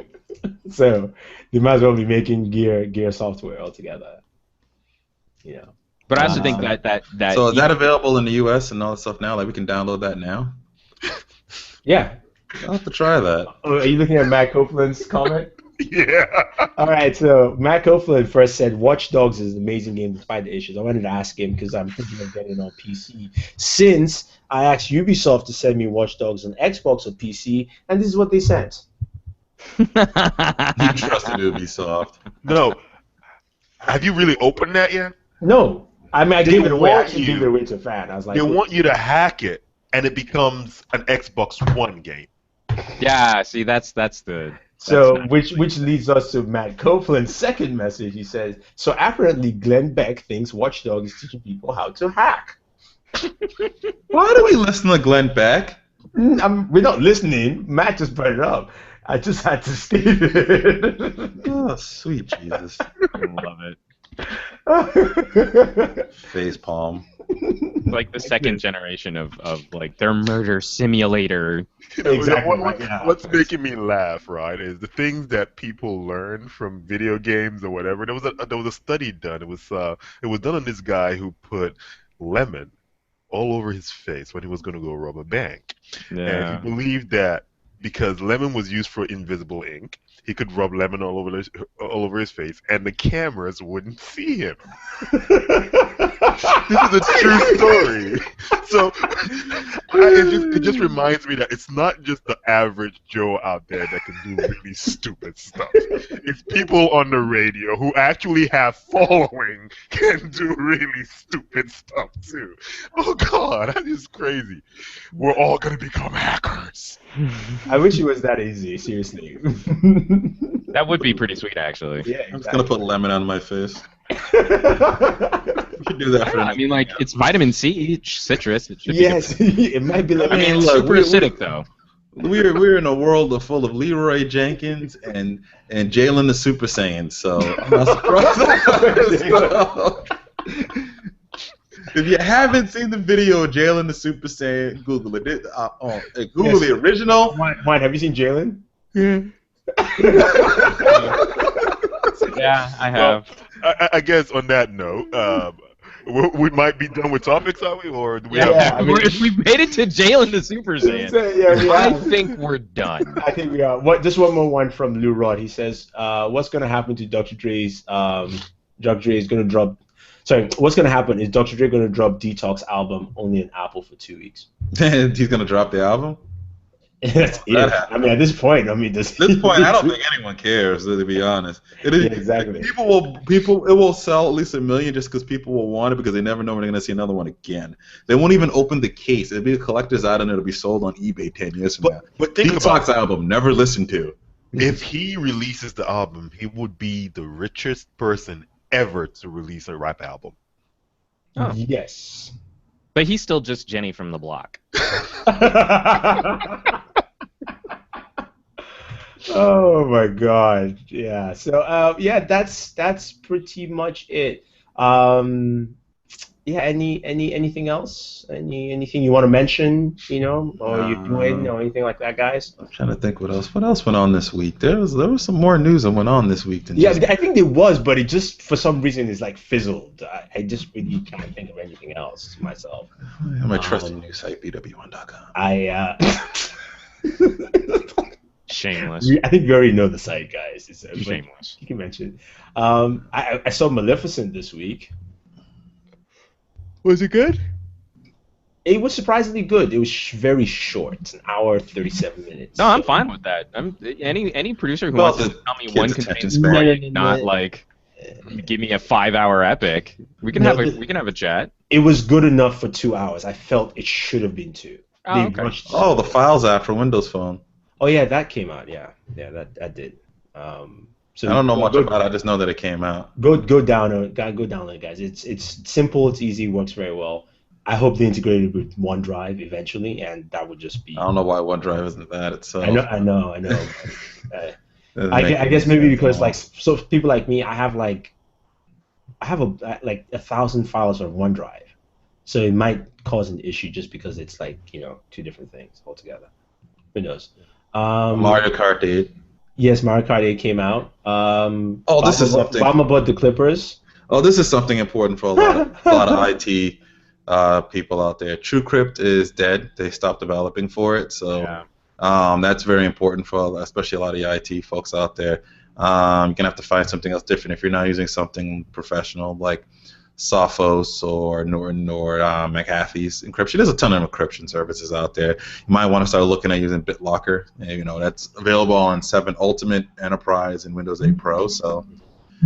So they might as well be making gear software altogether. Yeah. But I also think that So is that available in the U.S. and all that stuff now? Like we can download that now? Yeah. I'll have to try that. Oh, are you looking at Matt Copeland's comment? Yeah. All right, so Matt Copeland first said Watch Dogs is an amazing game despite the issues. I wanted to ask him because I'm thinking of getting it on PC since I asked Ubisoft to send me Watch Dogs on Xbox or PC, and this is what they sent. You trusted Ubisoft. No. Have you really opened that yet? No, I mean I They gave it away. I want actually you- gave it away to a fan. I was like, They want you to hack it, and it becomes an Xbox One game. Yeah, see, that's the. So, that's which leads us to Matt Copeland's second message. He says, so apparently Glenn Beck thinks Watch Dogs is teaching people how to hack. Why do we listen to Glenn Beck? We're not listening. Matt just brought it up. I just had to state it. Oh, sweet Jesus. love it. Face palm. Like the second generation of like their murder simulator. Exactly. What's making me laugh, right, is the things that people learn from video games or whatever. There was a study done. It was done on this guy who put lemon all over his face when he was going to go rob a bank, and he believed that because lemon was used for invisible ink, he could rub lemon all over his face, and the cameras wouldn't see him. This is a true story. So it just reminds me that it's not just the average Joe out there that can do really stupid stuff. It's people on the radio who actually have following can do really stupid stuff too. Oh God, that is crazy. We're all gonna become hackers. I wish it was that easy, seriously. That would be pretty sweet, actually. Yeah, I'm just gonna put lemon on my face. should do that for. I mean, like it's vitamin C, citrus. It should Yes, it might be. I Like, mean, look, super acidic though. We're in a world full of Leroy Jenkins and Jalen the Super Saiyan, so I'm not surprised. If you haven't seen the video of Jalen the Super Saiyan, Google it. Google the original. Juan, have you seen Jalen? Yeah, I have. Well, I guess on that note, we might be done with topics, are we? Or do we Yeah, have? I mean, if we've made it to Jalen the Super Saiyan, I think we're done. I think we are. Just one more one from Lou Rod. He says, "What's going to happen to Dr. Dre's? Dr. Dre is going to drop. Sorry, what's going to happen is Dr. Dre going to drop Detox album only in Apple for 2 weeks." He's gonna drop the album. That's it. I mean, at this point, I At this point, I don't think anyone cares. To be honest, Yeah, exactly. It will sell at least 1 million just because people will want it because they never know when they're gonna see another one again. They won't even open the case. It'll be a collector's item. It'll be sold on eBay 10 years from now. But think Detox about album, never listened to. if he releases the album, he would be the richest person ever to release a rap album. Oh. Yes. But he's still just Jenny from the block. Oh my God! Yeah. So yeah, that's pretty much it. Yeah. Anything else? Anything you want to mention? You know, or you're doing, or anything like that, guys? I'm trying to think what else. What else went on this week? There was some more news that went on this week than Yeah, just. I think there was, but it just for some reason is like fizzled. I just really can't think of anything else myself. My trusted news site, BW1.com. Shameless. I think we already know the site, guys. Shameless. You can mention. I saw Maleficent this week. Was it good? It was surprisingly good. It was very short, an hour 37 minutes. No, I'm fine with that. Any producer who wants to tell me one attention contains span. not like give me a 5-hour epic. We can have a chat. It was good enough for 2 hours. I felt it should have been 2. Oh, They okay. rushed. Oh, the Files app for Windows Phone. Oh yeah, that came out. Yeah, that did. So I don't know much about it. I just know that it came out. Go download it, guys. It's simple. It's easy. Works very well. I hope they integrated with OneDrive eventually, and that would just be. I don't know why OneDrive isn't that itself. I know. I guess maybe because like so people like me, I have like 1,000 files on OneDrive, so it might cause an issue just because it's like 2 different things altogether. Who knows? Mario Kart 8. Yes, Mario Kart 8 came out. This is something. Obama bought the Clippers. Oh, this is something important for a lot of IT people out there. TrueCrypt is dead. They stopped developing for it, so that's very important for especially a lot of the IT folks out there. You're gonna have to find something else different if you're not using something professional like Sophos or McAfee's encryption. There's a ton of encryption services out there. You might want to start looking at using BitLocker. That's available on 7 Ultimate, Enterprise, and Windows 8 Pro. So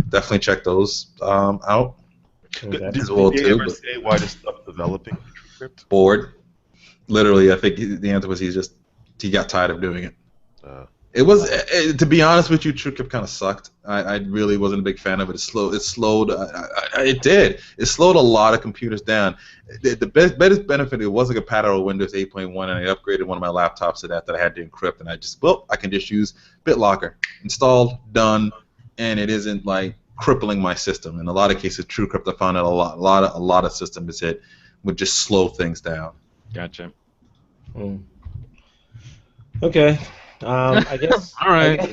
definitely check those out. Okay. As well Did too. you ever say why they stopped developing TrueCrypt? Bored. Literally, I think the answer was he got tired of doing it. It was, to be honest with you, TrueCrypt kind of sucked. I really wasn't a big fan of it. It slowed. It slowed a lot of computers down. The best benefit, it wasn't compatible with Windows 8.1, and I upgraded one of my laptops to that I had to encrypt, and I can just use BitLocker. Installed, done, and it isn't like crippling my system. In a lot of cases, TrueCrypt, I found out a lot of systems would just slow things down. Gotcha. Okay. I guess. All right. I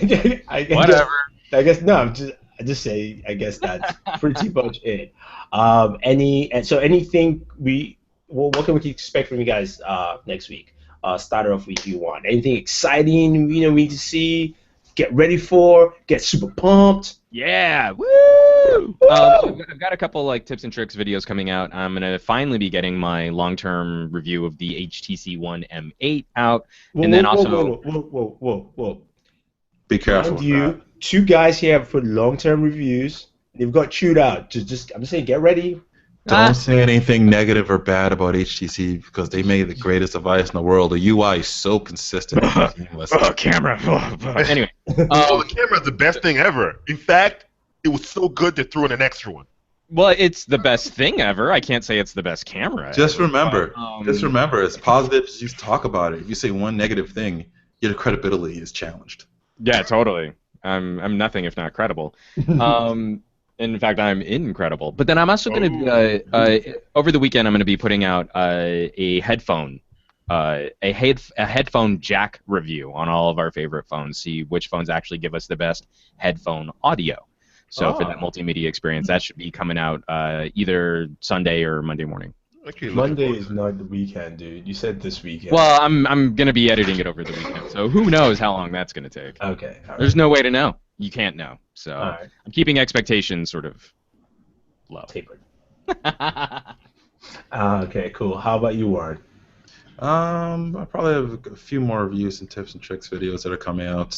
guess, Whatever. I guess no. I just say. I guess that's pretty much it. Anything what can we expect from you guys next week? Start off with you, Juan. Anything exciting we need to see? Get ready for? Get super pumped? Yeah. Woo! I've got a couple tips and tricks videos coming out. I'm gonna finally be getting my long-term review of the HTC One M8 out, and then also. Whoa. Be careful. You 2 guys here have put long-term reviews. They've got chewed out. I'm just saying, get ready. Don't say anything negative or bad about HTC because they made the greatest device in the world. The UI is so consistent and seamless. Camera. Anyway. The camera is the best thing ever. In fact, it was so good they threw in an extra one. Well, it's the best thing ever. I can't say it's the best camera Just ever. remember, But, as positive as you talk about it, if you say one negative thing, your credibility is challenged. yeah, totally. I'm nothing if not credible. Um, in fact, I'm incredible. But then I'm also going to over the weekend I'm going to be putting out a headphone headphone jack review on all of our favorite phones. See which phones actually give us the best headphone audio. So for that multimedia experience, that should be coming out either Sunday or Monday morning. Okay, Monday is not the weekend, dude. You said this weekend. Well, I'm gonna be editing it over the weekend, so who knows how long that's gonna take. Okay. There's no way to know. You can't know. So right. I'm keeping expectations sort of low. Tapered. Okay, cool. How about you, Warren? I probably have a few more reviews and tips and tricks videos that are coming out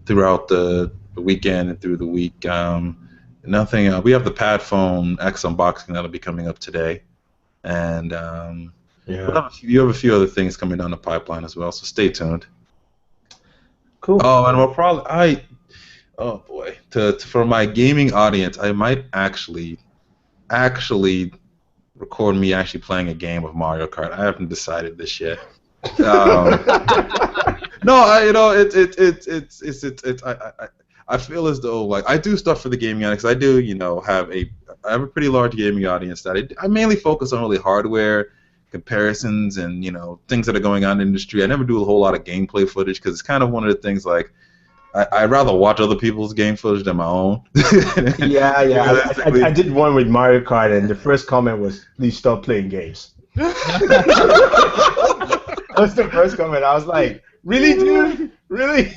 throughout the weekend and through the week. Nothing. We have the Pad Phone X unboxing that'll be coming up today, and you have a few other things coming down the pipeline as well. So stay tuned. Cool. Oh, and we'll probably oh boy, for my gaming audience, I might actually record me actually playing a game of Mario Kart. I haven't decided this yet. No, I feel as though like I do stuff for the gaming audience. I do, I have a pretty large gaming audience that I mainly focus on really hardware comparisons and things that are going on in the industry. I never do a whole lot of gameplay footage because it's kind of one of the things like I'd rather watch other people's game footage than my own. Yeah. I did one with Mario Kart, and the first comment was, "Please stop playing games." That was the first comment. I was like, "Really, dude? Really?"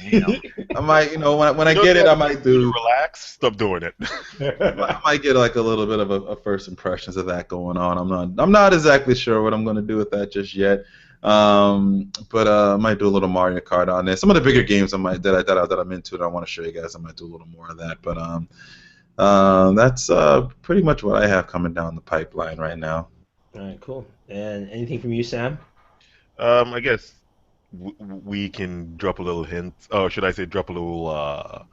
I might, when I get it, I might do. Relax. Stop doing it. I might get like a little bit of a first impressions of that going on. I'm not exactly sure what I'm going to do with that just yet. But I might do a little Mario Kart on there. Some of the bigger games that I'm into that I want to show you guys, I might do a little more of that. But that's pretty much what I have coming down the pipeline right now. All right, cool. And anything from you, Sam? I guess we can drop a little hint. Oh, should I say drop a little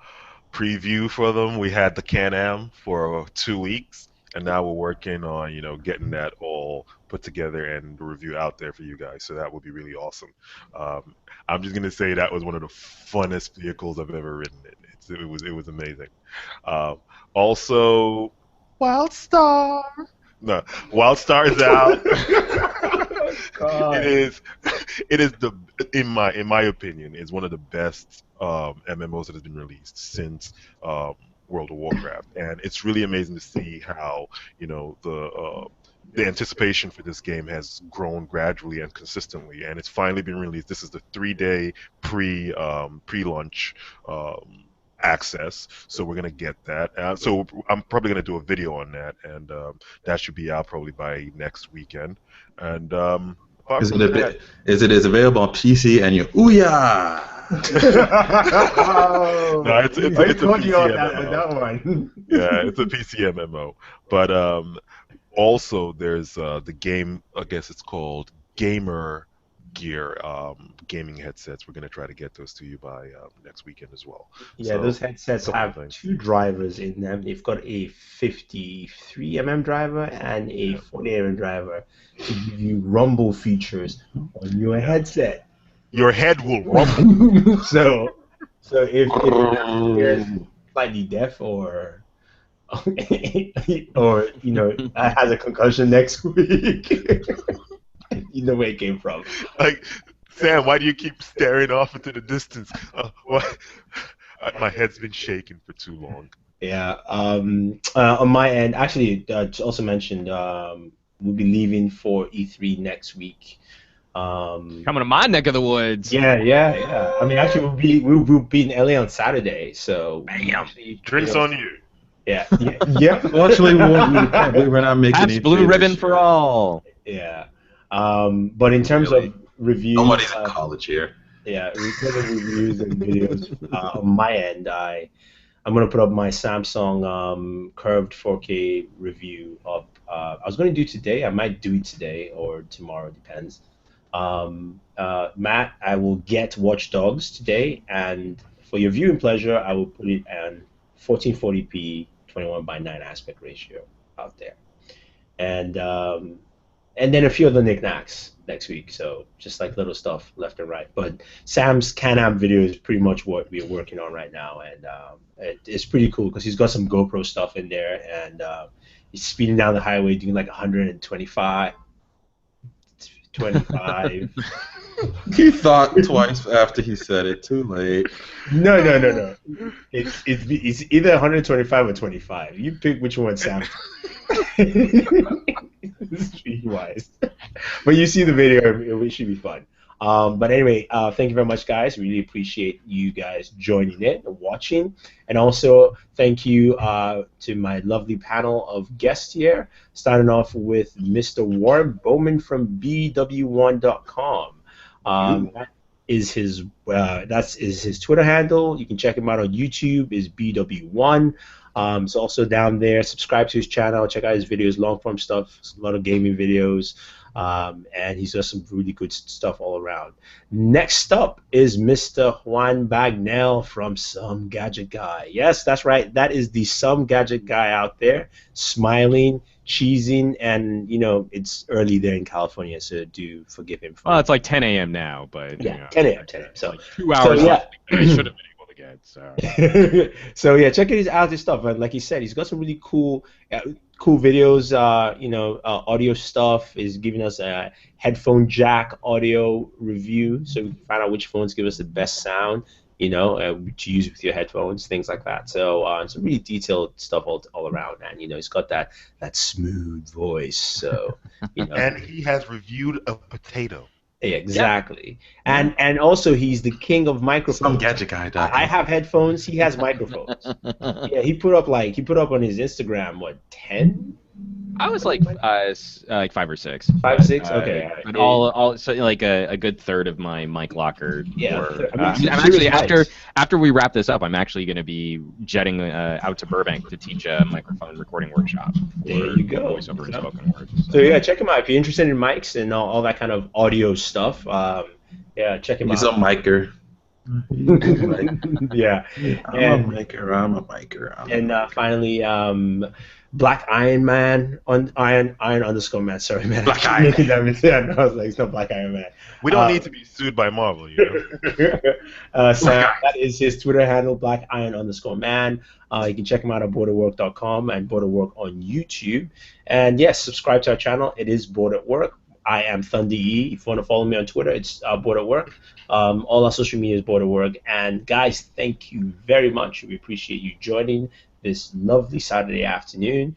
preview for them? We had the Can-Am for 2 weeks, and now we're working on getting that all put together and the review out there for you guys. So that would be really awesome. I'm just gonna say that was one of the funnest vehicles I've ever ridden in. It was amazing. Also, WildStar. No, WildStar is out. It is in my opinion is one of the best MMOs that has been released since World of Warcraft, and it's really amazing to see how the anticipation for this game has grown gradually and consistently, and it's finally been released. This is the 3-day pre-launch access, so we're gonna get that. So I'm probably gonna do a video on that, and that should be out probably by next weekend. And is it available on PC and you ooh-yah? No, it's a PC MMO. That one. Yeah, it's a PC MMO. But also there's the game. I guess it's called Gamer Gear gaming headsets. We're gonna try to get those to you by next weekend as well. Yeah, so, those headsets have 2 drivers in them. They've got a 53mm driver and a 40mm driver to give you rumble features on your headset. Your head will rumble. so if you're slightly deaf or has a concussion next week. You know where it came from. Like, Sam, why do you keep staring off into the distance? My head's been shaking for too long. Yeah. On my end, actually, also mentioned we'll be leaving for E3 next week. Coming to my neck of the woods. Yeah. I mean, actually, we'll be in LA on Saturday, so drinks on you. Yeah. Actually, we're not making That's blue ribbon for all. Yeah. But in terms of reviews, nobody's in college here. Yeah, reviews and videos. On my end, I'm gonna put up my Samsung curved 4K review up. I was gonna do it today. I might do it today or tomorrow, depends. Matt, I will get Watch Dogs today, and for your viewing pleasure, I will put it on 1440p 21:9 aspect ratio out there, and then a few other knickknacks next week. So just like little stuff left and right. But Sam's Can-Am video is pretty much what we're working on right now, and it's pretty cool because he's got some GoPro stuff in there, and he's speeding down the highway doing like 125. He thought twice after he said it. Too late. No. It's either 125 or 25. You pick which one, Sam. Streetwise. But you see the video, it should be fun. But anyway, thank you very much, guys. Really appreciate you guys joining in and watching. And also, thank you to my lovely panel of guests here, starting off with Mr. Warren Bowman from BW1.com. That is his Twitter handle. You can check him out on YouTube. Is BW1. It's also down there. Subscribe to his channel. Check out his videos, long form stuff, a lot of gaming videos, and he's got some really good stuff all around. Next up is Mr. Juan Bagnell from Some Gadget Guy. Yes, that's right. That is the Some Gadget Guy out there, smiling, cheesing, and it's early there in California, so do forgive him. Well, it's like 10 a.m. now, but yeah, 10 a.m. So like 2 hours left. I should have been able to get. So. So yeah, check out his stuff. And like he said, he's got some really cool videos. Audio stuff. Is giving us a headphone jack audio review, so we can find out which phones give us the best sound. To use with your headphones, things like that. So some really detailed stuff all around, and he's got that smooth voice. So and he has reviewed a potato. Yeah, exactly. Yeah. And also he's the king of microphones. Some gadget guy. I have headphones. He has microphones. Yeah, he put up on his Instagram 10. I was like 5 or 6. 5 or 6, okay. But all so like a good third of my mic locker. Yeah. I'm actually after we wrap this up, I'm actually going to be jetting out to Burbank to teach a microphone recording workshop. There you go. Voiceover and spoken word. So yeah, check him out if you're interested in mics and all that kind of audio stuff. Yeah, check him out. He's a micer. Yeah. I'm a micer. And finally, Black Iron Man on Iron _ Man. Sorry, man. Black Iron Man. Yeah, I was like, it's not Black Iron Man. We don't need to be sued by Marvel, Sam, that is his Twitter handle, Black Iron _ Man. You can check him out at Booredatwork.com and Booredatwork on YouTube. And yes, subscribe to our channel. It is Booredatwork. I am Thunder E. If you want to follow me on Twitter, it's Booredatwork. All our social media is Booredatwork. And guys, thank you very much. We appreciate you joining this lovely Saturday afternoon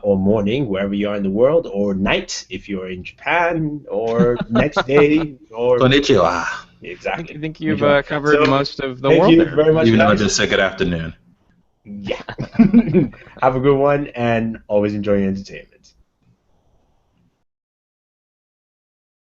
or morning, wherever you are in the world, or night if you're in Japan, or next day, or konnichiwa. Exactly. I think you've covered most of the world. Thank you there. very much. Even though I just said good afternoon. Yeah. Have a good one, and always enjoy your entertainment.